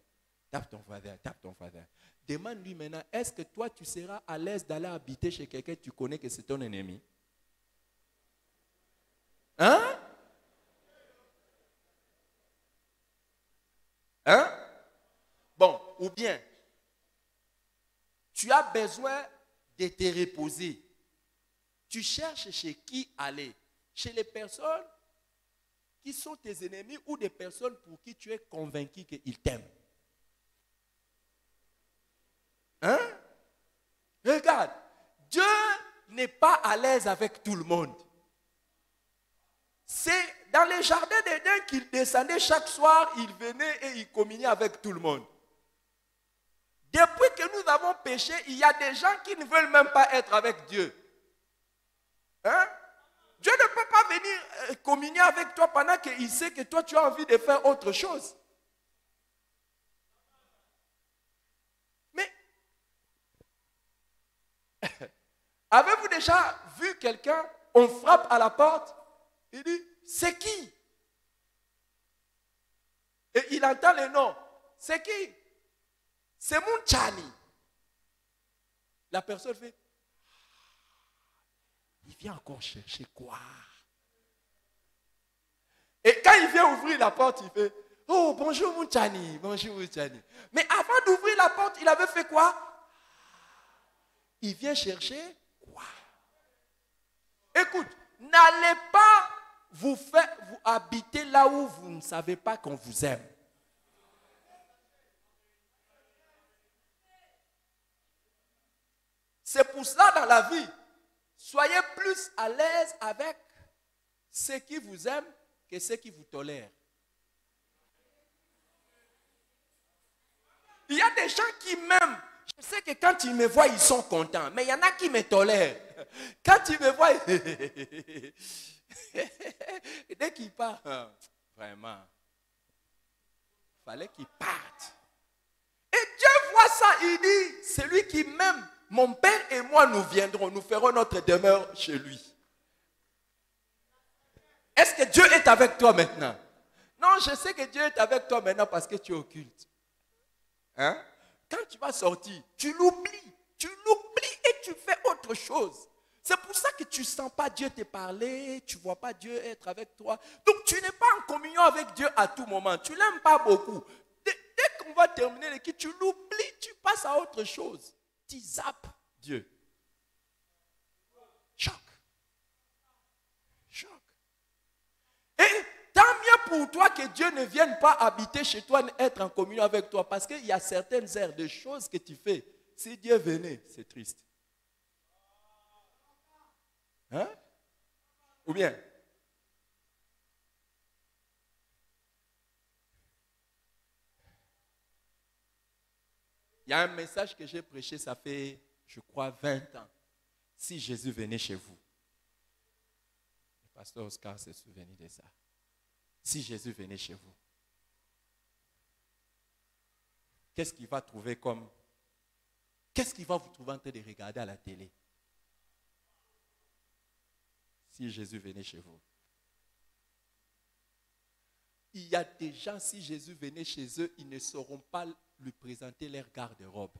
Tape ton voisin. Tape ton voisin. Demande-lui maintenant, est-ce que toi tu seras à l'aise d'aller habiter chez quelqu'un que tu connais que c'est ton ennemi? Hein? Hein? Bon, ou bien, tu as besoin de te reposer. Tu cherches chez qui aller? Chez les personnes qui sont tes ennemis ou des personnes pour qui tu es convaincu qu'ils t'aiment. Hein? Regarde, Dieu n'est pas à l'aise avec tout le monde. C'est dans les jardins d'Éden qu'il descendait chaque soir, il venait et il communiait avec tout le monde. Depuis que nous avons péché, il y a des gens qui ne veulent même pas être avec Dieu. Hein? Dieu ne peut pas venir communier avec toi pendant qu'il sait que toi tu as envie de faire autre chose. Mais, avez-vous déjà vu quelqu'un, on frappe à la porte, il dit, c'est qui? Et il entend le nom. C'est qui? C'est mon Tchani. La personne fait, il vient encore chercher quoi? Et quand il vient ouvrir la porte, il fait, oh bonjour mon Tchani, bonjour mon Tchani. Mais avant d'ouvrir la porte, il avait fait quoi? Il vient chercher quoi? Écoute, n'allez pas vous habiter là où vous ne savez pas qu'on vous aime. C'est pour cela dans la vie, soyez plus à l'aise avec ceux qui vous aiment que ceux qui vous tolèrent. Il y a des gens qui m'aiment. Je sais que quand ils me voient, ils sont contents. Mais il y en a qui me tolèrent. Quand ils me voient, dès qu'ils partent, vraiment, il fallait qu'ils partent. Et Dieu voit ça, il dit, celui qui m'aime, mon Père et moi, nous viendrons, nous ferons notre demeure chez lui. Est-ce que Dieu est avec toi maintenant? Non, je sais que Dieu est avec toi maintenant parce que tu es occulte. Hein? Quand tu vas sortir, tu l'oublies et tu fais autre chose. C'est pour ça que tu ne sens pas Dieu te parler, tu ne vois pas Dieu être avec toi. Donc tu n'es pas en communion avec Dieu à tout moment. Tu ne l'aimes pas beaucoup. Dès qu'on va terminer le culte, tu l'oublies, tu passes à autre chose. Tu zappes Dieu. Choc. Choc. Et tant mieux pour toi que Dieu ne vienne pas habiter chez toi, être en communion avec toi. Parce qu'il y a certaines aires de choses que tu fais. Si Dieu venait, c'est triste. Hein? Ou bien? Il y a un message que j'ai prêché, ça fait, je crois 20 ans, si Jésus venait chez vous. Le pasteur Oscar s'est souvenu de ça. Si Jésus venait chez vous, qu'est-ce qu'il va trouver comme... Qu'est-ce qu'il va vous trouver en train de regarder à la télé? Si Jésus venait chez vous. Il y a des gens, si Jésus venait chez eux, ils ne sauront pas lui présenter leur garde-robe.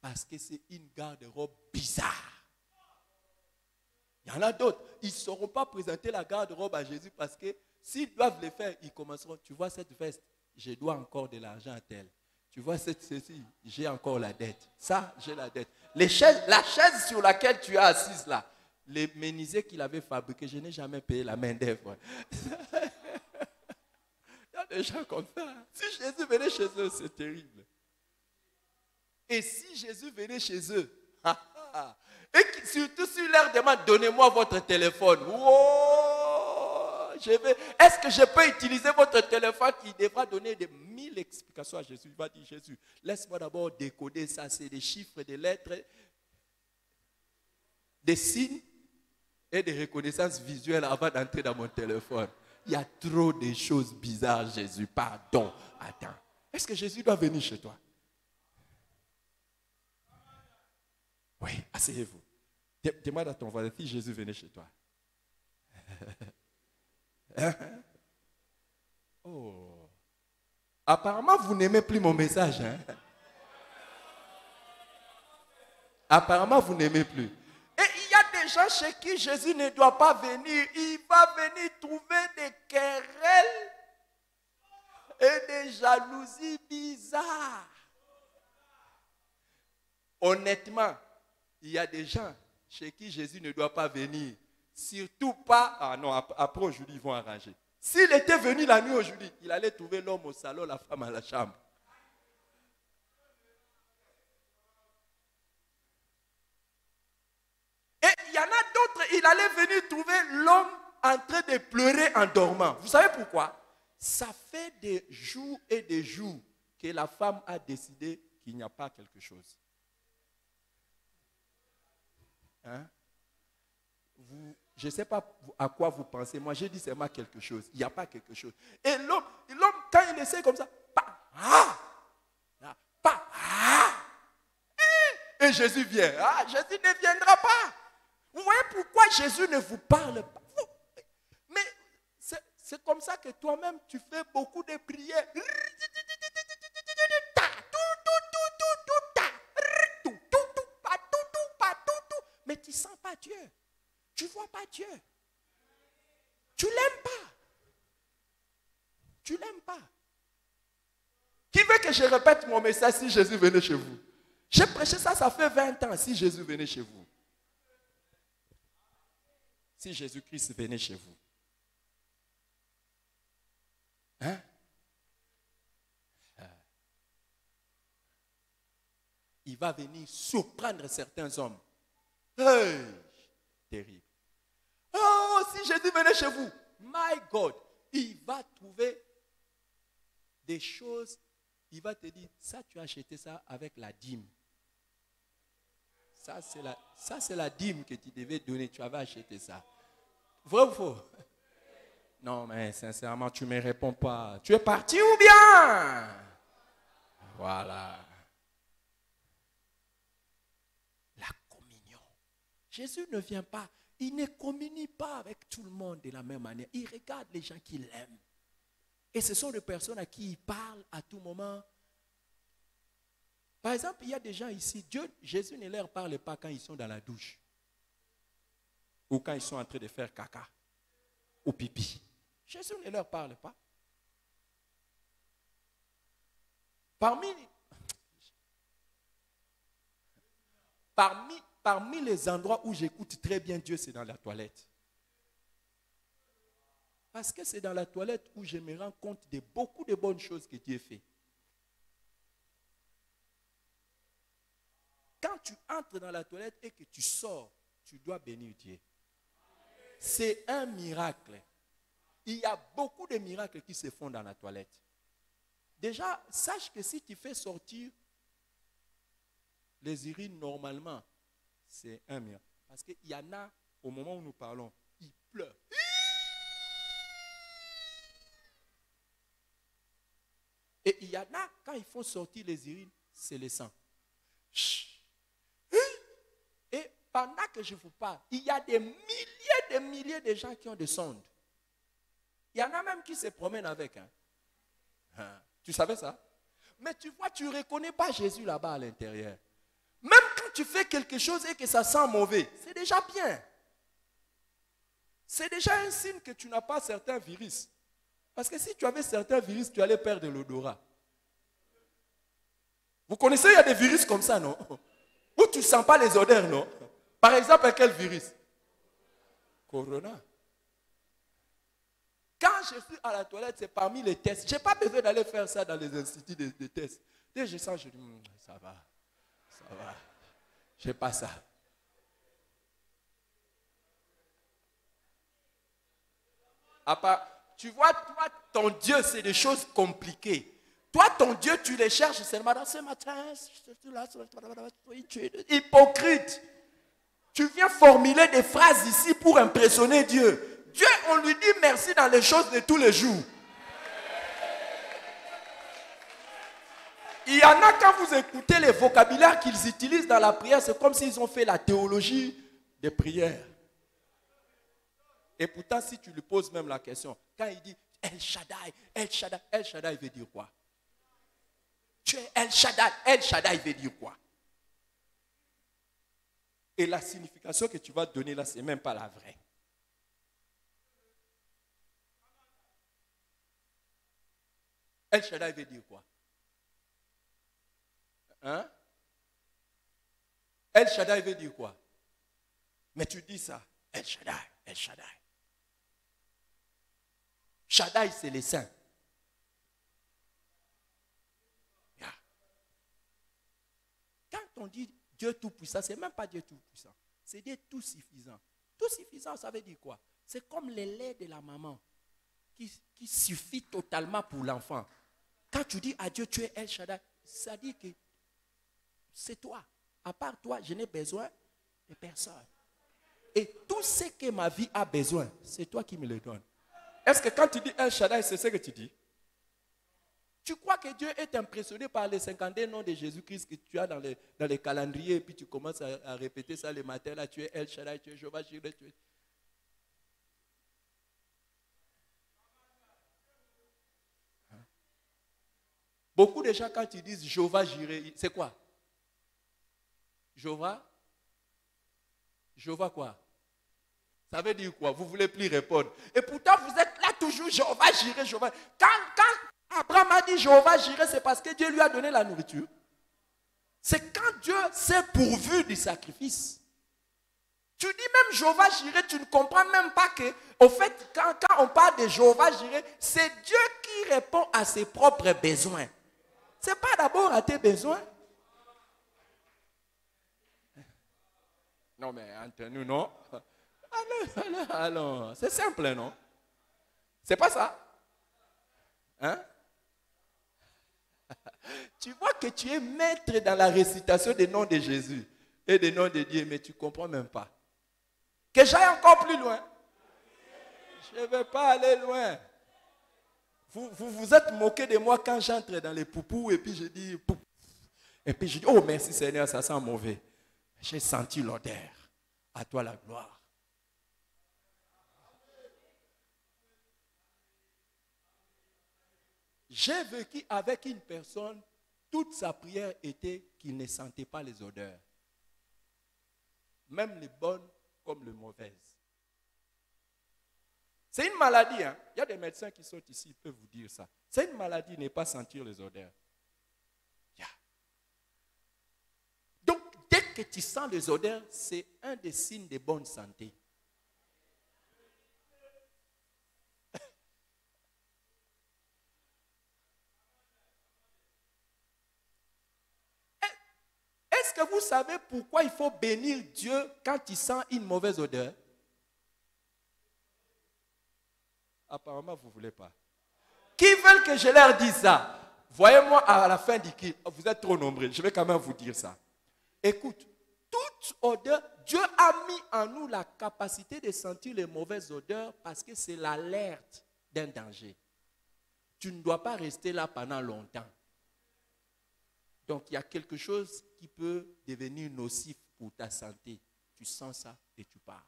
Parce que c'est une garde-robe bizarre. Il y en a d'autres, ils ne sauront pas présenter la garde-robe à Jésus parce que s'ils doivent le faire, ils commenceront. Tu vois cette veste, je dois encore de l'argent à tel. Tu vois ceci, j'ai encore la dette. Ça, j'ai la dette. La chaise sur laquelle tu es assise là, les menuisiers qu'il avait fabriqués, je n'ai jamais payé la main d'œuvre. Il y a des gens comme ça. Si Jésus venait chez eux, c'est terrible. Et si Jésus venait chez eux, et surtout si leur demande, donnez-moi votre téléphone. Wow, est-ce que je peux utiliser votre téléphone? Il devra donner des 1000 explications à Jésus. Il va dire, Jésus, laisse-moi d'abord décoder ça. C'est des chiffres, des lettres, des signes et des reconnaissances visuelles avant d'entrer dans mon téléphone. Il y a trop de choses bizarres, Jésus. Pardon. Attends. Est-ce que Jésus doit venir chez toi? Oui, asseyez-vous. Demande à ton voisin si Jésus venait chez toi. Oh. Apparemment, vous n'aimez plus mon message. Hein? Apparemment, vous n'aimez plus. Et il y a des gens chez qui Jésus ne doit pas venir. Il va venir trouver des querelles et des jalousies bizarres. Honnêtement, il y a des gens chez qui Jésus ne doit pas venir. Surtout pas... Ah non, après aujourd'hui, ils vont arranger. S'il était venu la nuit aujourd'hui, il allait trouver l'homme au salon, la femme à la chambre. Et il y en a d'autres, il allait venir trouver l'homme en train de pleurer en dormant. Vous savez pourquoi? Ça fait des jours et des jours que la femme a décidé qu'il n'y a pas quelque chose. Hein? Je ne sais pas à quoi vous pensez. Moi, j'ai dit seulement quelque chose. Il n'y a pas quelque chose. Et l'homme, quand il essaie comme ça, et Jésus vient. Jésus ne viendra pas. Vous voyez pourquoi Jésus ne vous parle pas? Mais c'est comme ça que toi-même, tu fais beaucoup de prières. Mais tu ne sens pas Dieu. Tu ne vois pas Dieu. Tu ne l'aimes pas. Tu ne l'aimes pas. Qui veut que je répète mon message si Jésus venait chez vous? J'ai prêché ça, ça fait 20 ans si Jésus venait chez vous. Si Jésus-Christ venait chez vous. Hein? Il va venir surprendre certains hommes. Hey, terrible. Oh, si Jésus venait chez vous, my God, il va trouver des choses. Il va te dire, ça tu as acheté ça avec la dîme. Ça c'est la dîme que tu devais donner, tu avais acheté ça. Vrai ou faux? Non, mais sincèrement, tu ne me réponds pas. Tu es parti ou bien? Voilà. La communion. Jésus ne vient pas, il ne communie pas avec tout le monde de la même manière. Il regarde les gens qu'il aime. Et ce sont des personnes à qui il parle à tout moment. Par exemple, il y a des gens ici, Jésus ne leur parle pas quand ils sont dans la douche. Ou quand ils sont en train de faire caca. Ou pipi. Jésus ne leur parle pas. Parmi les endroits où j'écoute très bien Dieu, c'est dans la toilette. Parce que c'est dans la toilette où je me rends compte de beaucoup de bonnes choses que Dieu fait. Quand tu entres dans la toilette et que tu sors, tu dois bénir Dieu. C'est un miracle. Il y a beaucoup de miracles qui se font dans la toilette. Déjà, sache que si tu fais sortir Les urines, normalement, c'est un miracle. Parce qu'il y en a, au moment où nous parlons, ils pleurent. Et il y en a, quand il faut sortir les urines, c'est le sang. Et pendant que je vous parle, il y a des milliers de gens qui ont des sondes. Il y en a même qui se promènent avec. Tu savais ça? Mais tu vois, tu ne reconnais pas Jésus là-bas à l'intérieur. Même quand tu fais quelque chose et que ça sent mauvais, c'est déjà bien. C'est déjà un signe que tu n'as pas certains virus. Parce que si tu avais certains virus, tu allais perdre l'odorat. Vous connaissez, il y a des virus comme ça, non? Où tu ne sens pas les odeurs, non? Par exemple, quel virus? Corona. Quand je suis à la toilette, c'est parmi les tests. Je n'ai pas besoin d'aller faire ça dans les instituts de tests. Dès que je sens, je dis, ça va. Je n'ai pas ça. À part, tu vois, toi, ton Dieu, c'est des choses compliquées. Toi, ton Dieu, tu les cherches seulement dans ce matin. Hypocrite. Tu viens formuler des phrases ici pour impressionner Dieu. Dieu, on lui dit merci dans les choses de tous les jours. Il y en a, quand vous écoutez les vocabulaires qu'ils utilisent dans la prière, c'est comme s'ils ont fait la théologie des prières. Et pourtant, si tu lui poses même la question, quand il dit El Shaddai, El Shaddai, El Shaddai veut dire quoi? Tu es El Shaddai, El Shaddai veut dire quoi? Et la signification que tu vas donner là, ce n'est même pas la vraie. El Shaddai veut dire quoi? Hein? El Shaddai veut dire quoi? Mais tu dis ça, El Shaddai, El Shaddai. Shaddai, c'est les saints. Yeah. Quand on dit Dieu tout-puissant, ce n'est même pas Dieu tout-puissant. C'est Dieu tout-suffisant. Tout-suffisant, ça veut dire quoi? C'est comme le lait de la maman qui suffit totalement pour l'enfant. Quand tu dis à Dieu, tu es El Shaddai, ça dit que c'est toi. À part toi, je n'ai besoin de personne. Et tout ce que ma vie a besoin, c'est toi qui me le donnes. Est-ce que quand tu dis El Shaddai, c'est ce que tu dis? Tu crois que Dieu est impressionné par les 52 noms de Jésus-Christ que tu as dans les calendriers et puis tu commences à répéter ça le matin, là tu es El Shaddai, tu es Jéhovah Jireh, tu es... Beaucoup de gens, quand ils disent Jéhovah Jireh, c'est quoi? Jéhovah quoi? Ça veut dire quoi? Vous ne voulez plus répondre. Et pourtant, vous êtes là toujours, Jéhovah Jireh, Jéhovah. Quand Abraham a dit Jéhovah Jireh, c'est parce que Dieu lui a donné la nourriture. C'est quand Dieu s'est pourvu du sacrifice. Tu dis même Jéhovah Jireh, tu ne comprends même pas que, au fait, quand on parle de Jéhovah Jireh, c'est Dieu qui répond à ses propres besoins. Ce n'est pas d'abord à tes besoins. Non, mais entre nous, non. Allons. C'est simple, non? C'est pas ça? Hein? Tu vois que tu es maître dans la récitation des noms de Jésus et des noms de Dieu, mais tu ne comprends même pas. Que j'aille encore plus loin. Je ne vais pas aller loin. Vous vous êtes moqué de moi quand j'entre dans les poupous et puis je dis poupou. Et puis je dis, oh merci Seigneur, ça sent mauvais. J'ai senti l'odeur. À toi la gloire. J'ai vécu avec une personne, toute sa prière était qu'il ne sentait pas les odeurs. Même les bonnes comme les mauvaises. C'est une maladie. Hein? Il y a des médecins qui sont ici, ils peuvent vous dire ça. C'est une maladie, ne pas sentir les odeurs. Yeah. Donc, dès que tu sens les odeurs, c'est un des signes de bonne santé. Est-ce que vous savez pourquoi il faut bénir Dieu quand il sent une mauvaise odeur? Apparemment, vous ne voulez pas. Qui veulent que je leur dise ça? Voyez-moi à la fin du clip. Vous êtes trop nombreux. Je vais quand même vous dire ça. Écoute, toute odeur, Dieu a mis en nous la capacité de sentir les mauvaises odeurs parce que c'est l'alerte d'un danger. Tu ne dois pas rester là pendant longtemps. Donc, il y a quelque chose qui peut devenir nocif pour ta santé. Tu sens ça et tu pars.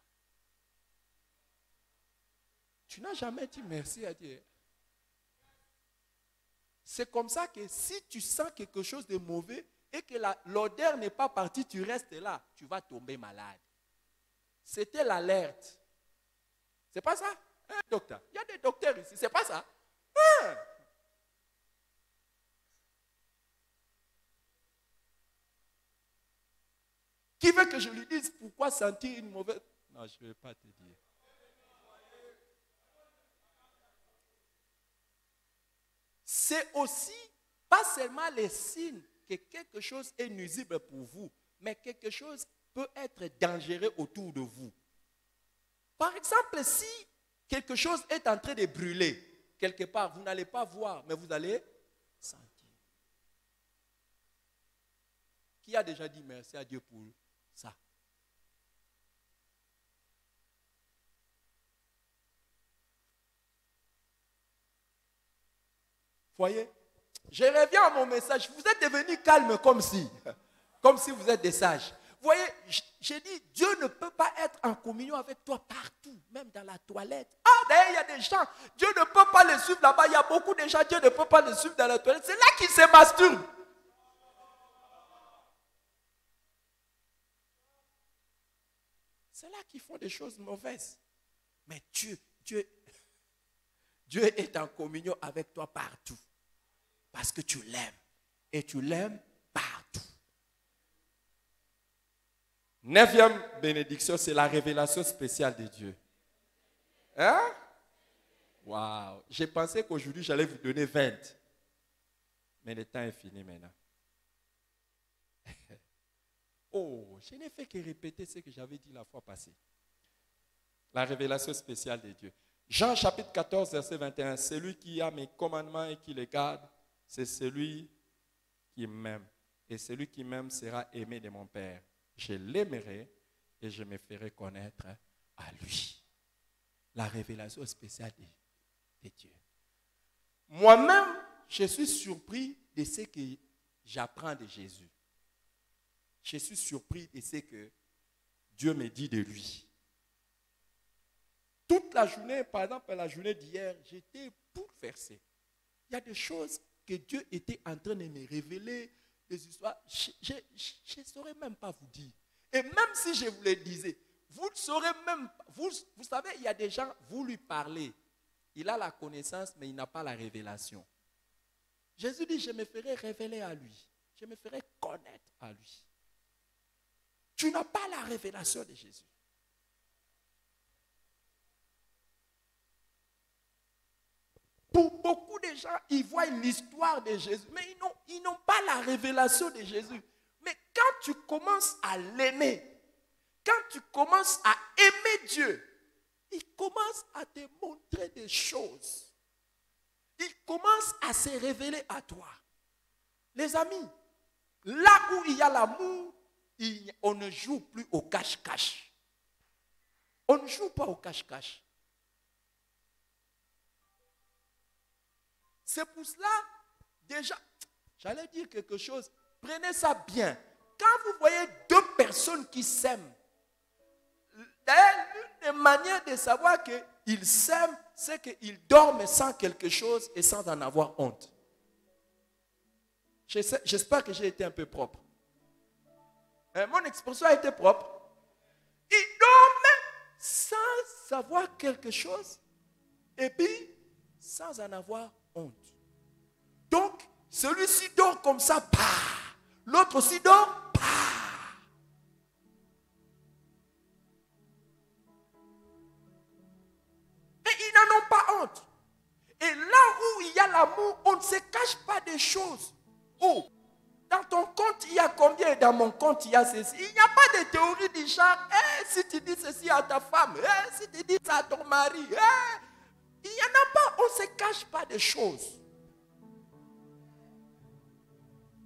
Tu n'as jamais dit merci à Dieu. C'est comme ça que si tu sens quelque chose de mauvais et que l'odeur n'est pas partie, tu restes là, tu vas tomber malade. C'était l'alerte. C'est pas ça? Hein, docteur? Il y a des docteurs ici, c'est pas ça? Hein? Qui veut que je lui dise pourquoi sentir une mauvaise... Non, je ne vais pas te dire. C'est aussi, pas seulement les signes que quelque chose est nuisible pour vous, mais quelque chose peut être dangereux autour de vous. Par exemple, si quelque chose est en train de brûler, quelque part, vous n'allez pas voir, mais vous allez sentir. Qui a déjà dit merci à Dieu pour ça? Voyez, je reviens à mon message. Vous êtes devenus calmes comme si vous êtes des sages. Vous voyez, j'ai dit, Dieu ne peut pas être en communion avec toi partout, même dans la toilette. Ah, d'ailleurs, il y a des gens, Dieu ne peut pas les suivre là-bas. Il y a beaucoup de gens, Dieu ne peut pas les suivre dans la toilette. C'est là qu'ils se masturbent. C'est là qu'ils font des choses mauvaises. Mais Dieu est en communion avec toi partout. Parce que tu l'aimes. Et tu l'aimes partout. 9e bénédiction, c'est la révélation spéciale de Dieu. Hein? Waouh! J'ai pensé qu'aujourd'hui, j'allais vous donner 20. Mais le temps est fini maintenant. Oh, je n'ai fait que répéter ce que j'avais dit la fois passée. La révélation spéciale de Dieu. Jean chapitre 14, verset 21. Celui qui a mes commandements et qui les garde, c'est celui qui m'aime. Et celui qui m'aime sera aimé de mon Père. Je l'aimerai et je me ferai connaître à lui. La révélation spéciale de Dieu. Moi-même, je suis surpris de ce que j'apprends de Jésus. Je suis surpris de ce que Dieu me dit de lui. Toute la journée, par exemple, la journée d'hier, j'étais bouleversé. Il y a des choses que Dieu était en train de me révéler, des histoires. Je ne saurais même pas vous dire. Et même si je vous le disais, vous ne saurez même pas. Vous savez, il y a des gens, vous lui parlez. Il a la connaissance, mais il n'a pas la révélation. Jésus dit, je me ferai révéler à lui. Je me ferai connaître à lui. Tu n'as pas la révélation de Jésus. Pour beaucoup de gens, ils voient l'histoire de Jésus, mais ils n'ont pas la révélation de Jésus. Mais quand tu commences à l'aimer, quand tu commences à aimer Dieu, il commence à te montrer des choses. Il commence à se révéler à toi. Les amis, là où il y a l'amour, on ne joue plus au cache-cache. On ne joue pas au cache-cache. C'est pour cela, déjà, j'allais dire quelque chose, prenez ça bien. Quand vous voyez deux personnes qui s'aiment, d'ailleurs, l'une des manières de savoir qu'ils s'aiment, c'est qu'ils dorment sans quelque chose et sans en avoir honte. J'espère que j'ai été un peu propre. Mon expression a été propre. Ils dorment sans savoir quelque chose et puis sans en avoir honte. Donc, celui-ci dort comme ça, pah. L'autre aussi dort, pah. Et ils n'en ont pas honte. Et là où il y a l'amour, on ne se cache pas des choses. Oh, dans ton compte, il y a combien? Dans mon compte, il y a ceci. Il n'y a pas de théorie du genre, si tu dis ceci à ta femme, si tu dis ça à ton mari, il n'y en a pas, on ne se cache pas des choses.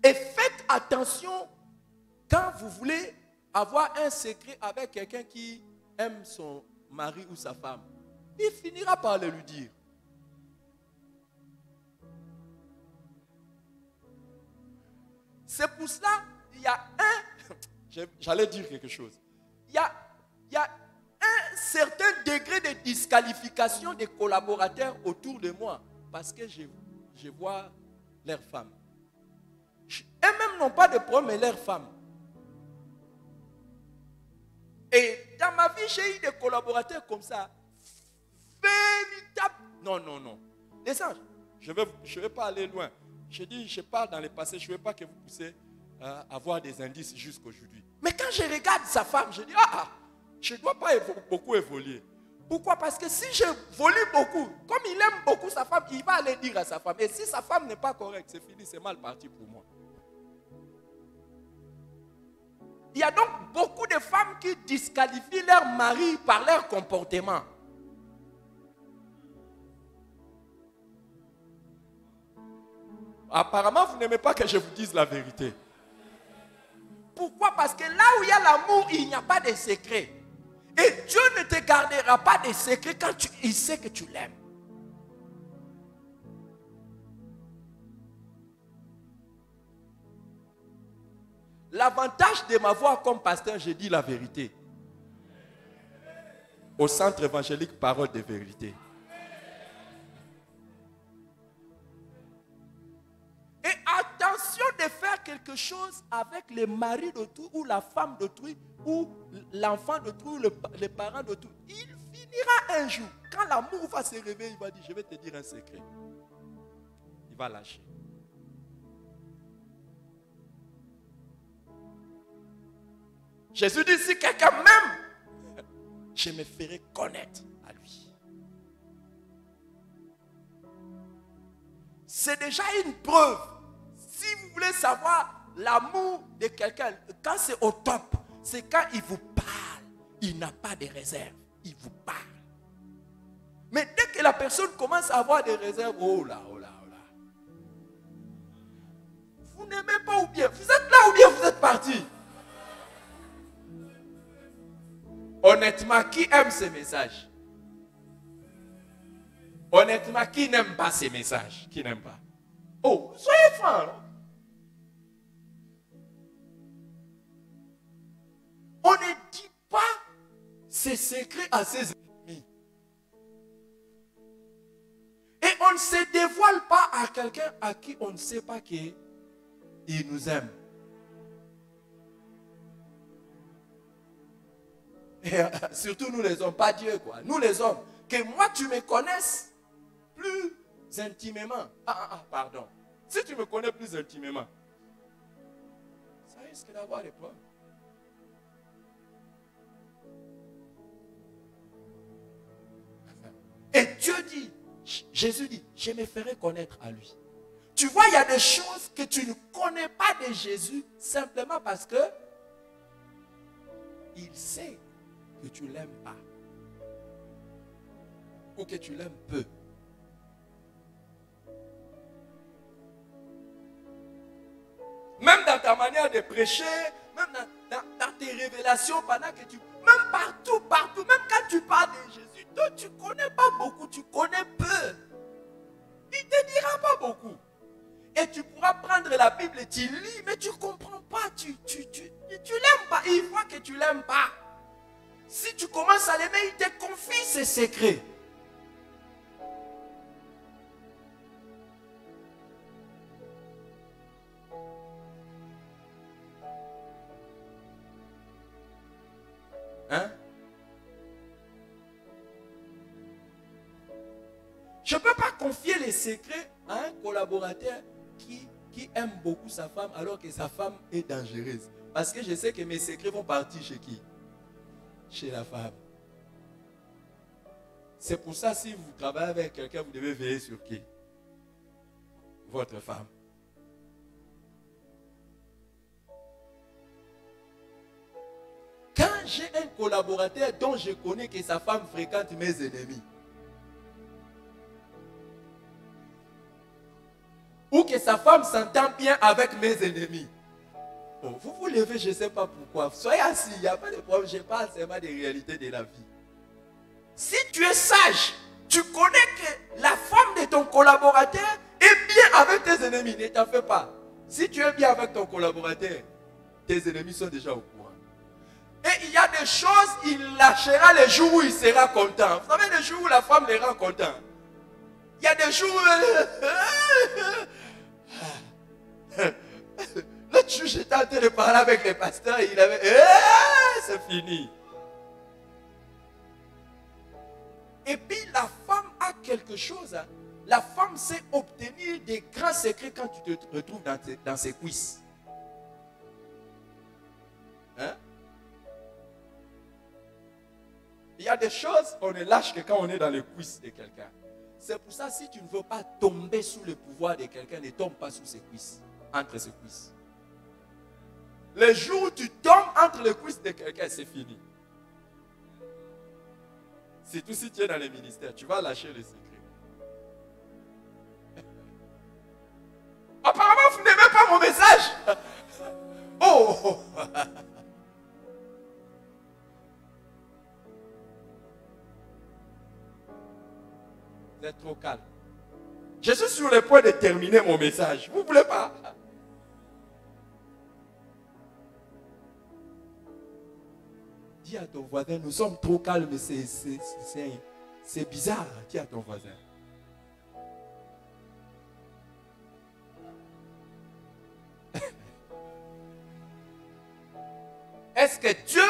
Et faites attention quand vous voulez avoir un secret avec quelqu'un qui aime son mari ou sa femme, il finira par le lui dire. C'est pour cela, il y a j'allais dire quelque chose. Il y a un certain degré de disqualification des collaborateurs autour de moi parce que je vois leurs femmes. Eux-mêmes n'ont pas de problème, mais leurs femmes. Et dans ma vie, j'ai eu des collaborateurs comme ça. Véritables. Non. Les anges, je vais pas aller loin. Je dis, je parle dans le passé, je ne veux pas que vous puissiez avoir des indices jusqu'aujourd'hui. Mais quand je regarde sa femme, je dis, je ne dois pas beaucoup évoluer. Pourquoi? Parce que si j'évolue beaucoup, comme il aime beaucoup sa femme, il va aller dire à sa femme. Et si sa femme n'est pas correcte, c'est fini, c'est mal parti pour moi. Il y a donc beaucoup de femmes qui disqualifient leur mari par leur comportement. Apparemment, vous n'aimez pas que je vous dise la vérité. Pourquoi? Parce que là où il y a l'amour, il n'y a pas de secret. Et Dieu ne te gardera pas de secret quand il sait que tu l'aimes. L'avantage de ma voix comme pasteur, je dis la vérité. Au centre évangélique, parole de vérité. Et attention de faire quelque chose avec le mari d'autrui ou la femme d'autrui ou l'enfant d'autrui ou le parent d'autrui. Il finira un jour, quand l'amour va se réveiller, il va dire, je vais te dire un secret. Il va lâcher. Jésus dit, si quelqu'un m'aime, je me ferai connaître à lui. C'est déjà une preuve. Si vous voulez savoir l'amour de quelqu'un, quand c'est au top, c'est quand il vous parle. Il n'a pas de réserve. Il vous parle. Mais dès que la personne commence à avoir des réserves, oh là. Vous n'aimez pas ou bien vous êtes là ou bien vous êtes parti. Honnêtement, qui aime ces messages? Honnêtement, qui n'aime pas ces messages? Qui n'aime pas? Oh, soyez francs. On ne dit pas ses secrets à ses ennemis. Et on ne se dévoile pas à quelqu'un à qui on ne sait pas qu'il nous aime. Et surtout nous les hommes, pas Dieu quoi. Nous les hommes, que moi tu me connaisses plus intimement. Pardon. Si tu me connais plus intimement, ça risque d'avoir des problèmes. Et Dieu dit, Jésus dit, je me ferai connaître à lui. Tu vois, il y a des choses que tu ne connais pas de Jésus simplement parce que il sait que tu ne l'aimes pas ou que tu l'aimes peu. Même dans ta manière de prêcher, même dans tes révélations pendant que tu... Même partout, même quand tu parles de Jésus, toi tu ne connais pas beaucoup, tu connais peu. Il ne te dira pas beaucoup. Et tu pourras prendre la Bible et tu lis, mais tu ne comprends pas, tu l'aimes pas. Il voit que tu ne l'aimes pas. Si tu commences à l'aimer, il te confie ses secrets. Hein? Je ne peux pas confier les secrets à un collaborateur qui aime beaucoup sa femme alors que sa femme est dangereuse. Parce que je sais que mes secrets vont partir chez qui? Chez la femme. C'est pour ça, si vous travaillez avec quelqu'un, vous devez veiller sur qui? Votre femme. Quand j'ai un collaborateur dont je connais que sa femme fréquente mes ennemis, ou que sa femme s'entend bien avec mes ennemis, Oh, vous vous levez, je ne sais pas pourquoi. Soyez assis, il n'y a pas de problème. Je parle seulement des réalités de la vie. Si tu es sage, tu connais que la femme de ton collaborateur est bien avec tes ennemis. Ne t'en fais pas. Si tu es bien avec ton collaborateur, tes ennemis sont déjà au courant. Et il y a des choses, il lâchera les jours où il sera content. Vous savez, les jours où la femme les rend contents. Il y a des jours où... L'autre jour, j'étais en train de parler avec les pasteurs et il avait... c'est fini. Et puis la femme a quelque chose. Hein. La femme sait obtenir des grands secrets quand tu te retrouves dans ses cuisses. Hein? Il y a des choses, on ne lâche que quand on est dans les cuisses de quelqu'un. C'est pour ça, si tu ne veux pas tomber sous le pouvoir de quelqu'un, ne tombe pas sous ses cuisses, entre ses cuisses. Le jour où tu tombes entre les cuisses de quelqu'un, c'est fini. Surtout si tu es dans les ministères, tu vas lâcher les secrets. Apparemment, vous n'aimez pas mon message. Oh! Vous êtes trop calme. Je suis sur le point de terminer mon message. Vous ne voulez pas? Dis à ton voisin, nous sommes trop calmes, c'est bizarre. Dis à ton voisin. Est-ce que Dieu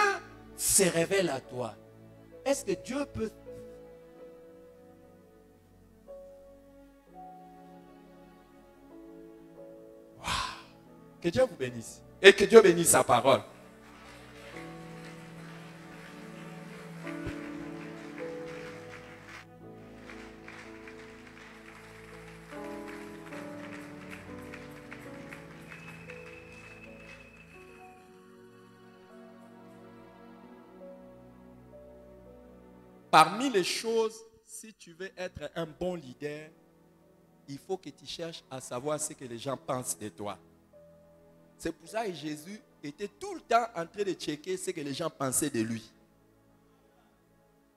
se révèle à toi? Est-ce que Dieu peut... Wow. Que Dieu vous bénisse. Et que Dieu bénisse sa parole. Parmi les choses, si tu veux être un bon leader, il faut que tu cherches à savoir ce que les gens pensent de toi. C'est pour ça que Jésus était tout le temps en train de checker ce que les gens pensaient de lui.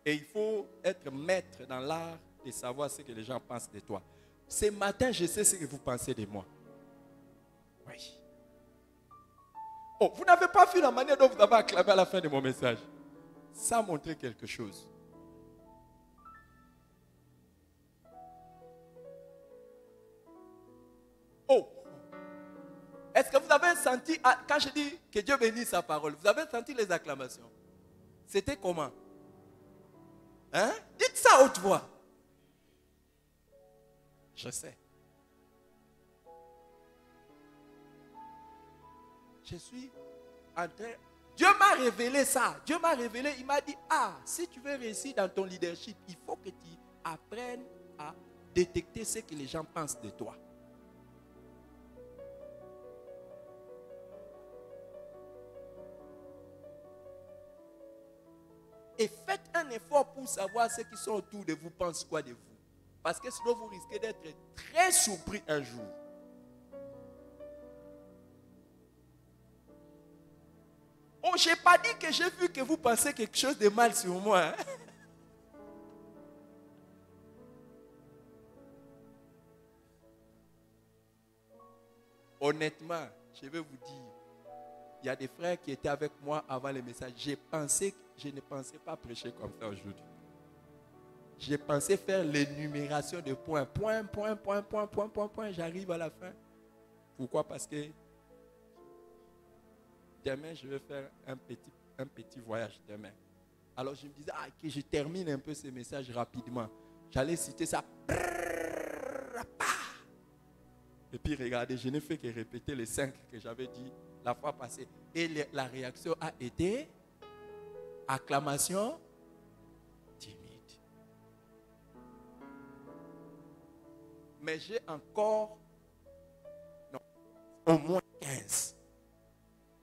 Et il faut être maître dans l'art de savoir ce que les gens pensent de toi. Ce matin, je sais ce que vous pensez de moi. Oui. Oh, vous n'avez pas vu la manière dont vous avez acclamé à la fin de mon message. Ça a montré quelque chose. Oh, est-ce que vous avez senti, quand je dis que Dieu bénisse sa parole, vous avez senti les acclamations? C'était comment? Hein? Dites ça à haute voix. Je sais. Je suis en train... Dieu m'a révélé ça. Dieu m'a révélé, il m'a dit, si tu veux réussir dans ton leadership, il faut que tu apprennes à détecter ce que les gens pensent de toi. Et faites un effort pour savoir ceux qui sont autour de vous pensent quoi de vous. Parce que sinon vous risquez d'être très surpris un jour. Oh, je n'ai pas dit que j'ai vu que vous pensez quelque chose de mal sur moi. Hein? Honnêtement, je vais vous dire, il y a des frères qui étaient avec moi avant le message. Je ne pensais pas prêcher comme ça aujourd'hui. J'ai pensé faire l'énumération de points. Point. J'arrive à la fin. Pourquoi? Parce que demain, je vais faire un petit voyage demain. Alors, je me disais, que je termine un peu ce message rapidement. J'allais citer ça. Et puis, regardez, je n'ai fait que répéter les 5 que j'avais dit la fois passée. Et la réaction a été acclamation timide. Mais j'ai encore au moins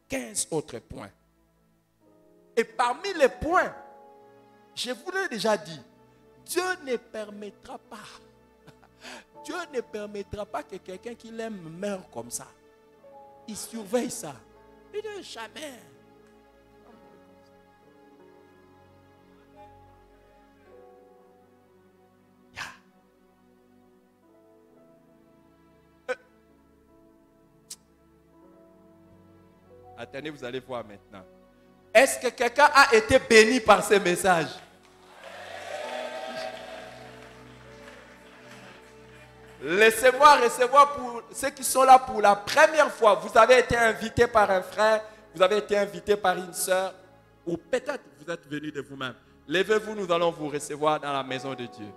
15 autres points. Et parmi les points, je vous l'ai déjà dit, Dieu ne permettra pas que quelqu'un qui l'aime meure comme ça. Il surveille ça. Il dit jamais. Attendez, vous allez voir maintenant. Est-ce que quelqu'un a été béni par ces messages? Laissez-moi recevoir pour ceux qui sont là pour la première fois. Vous avez été invité par un frère, vous avez été invité par une soeur, ou peut-être vous êtes venu de vous-même. Levez-vous, nous allons vous recevoir dans la maison de Dieu.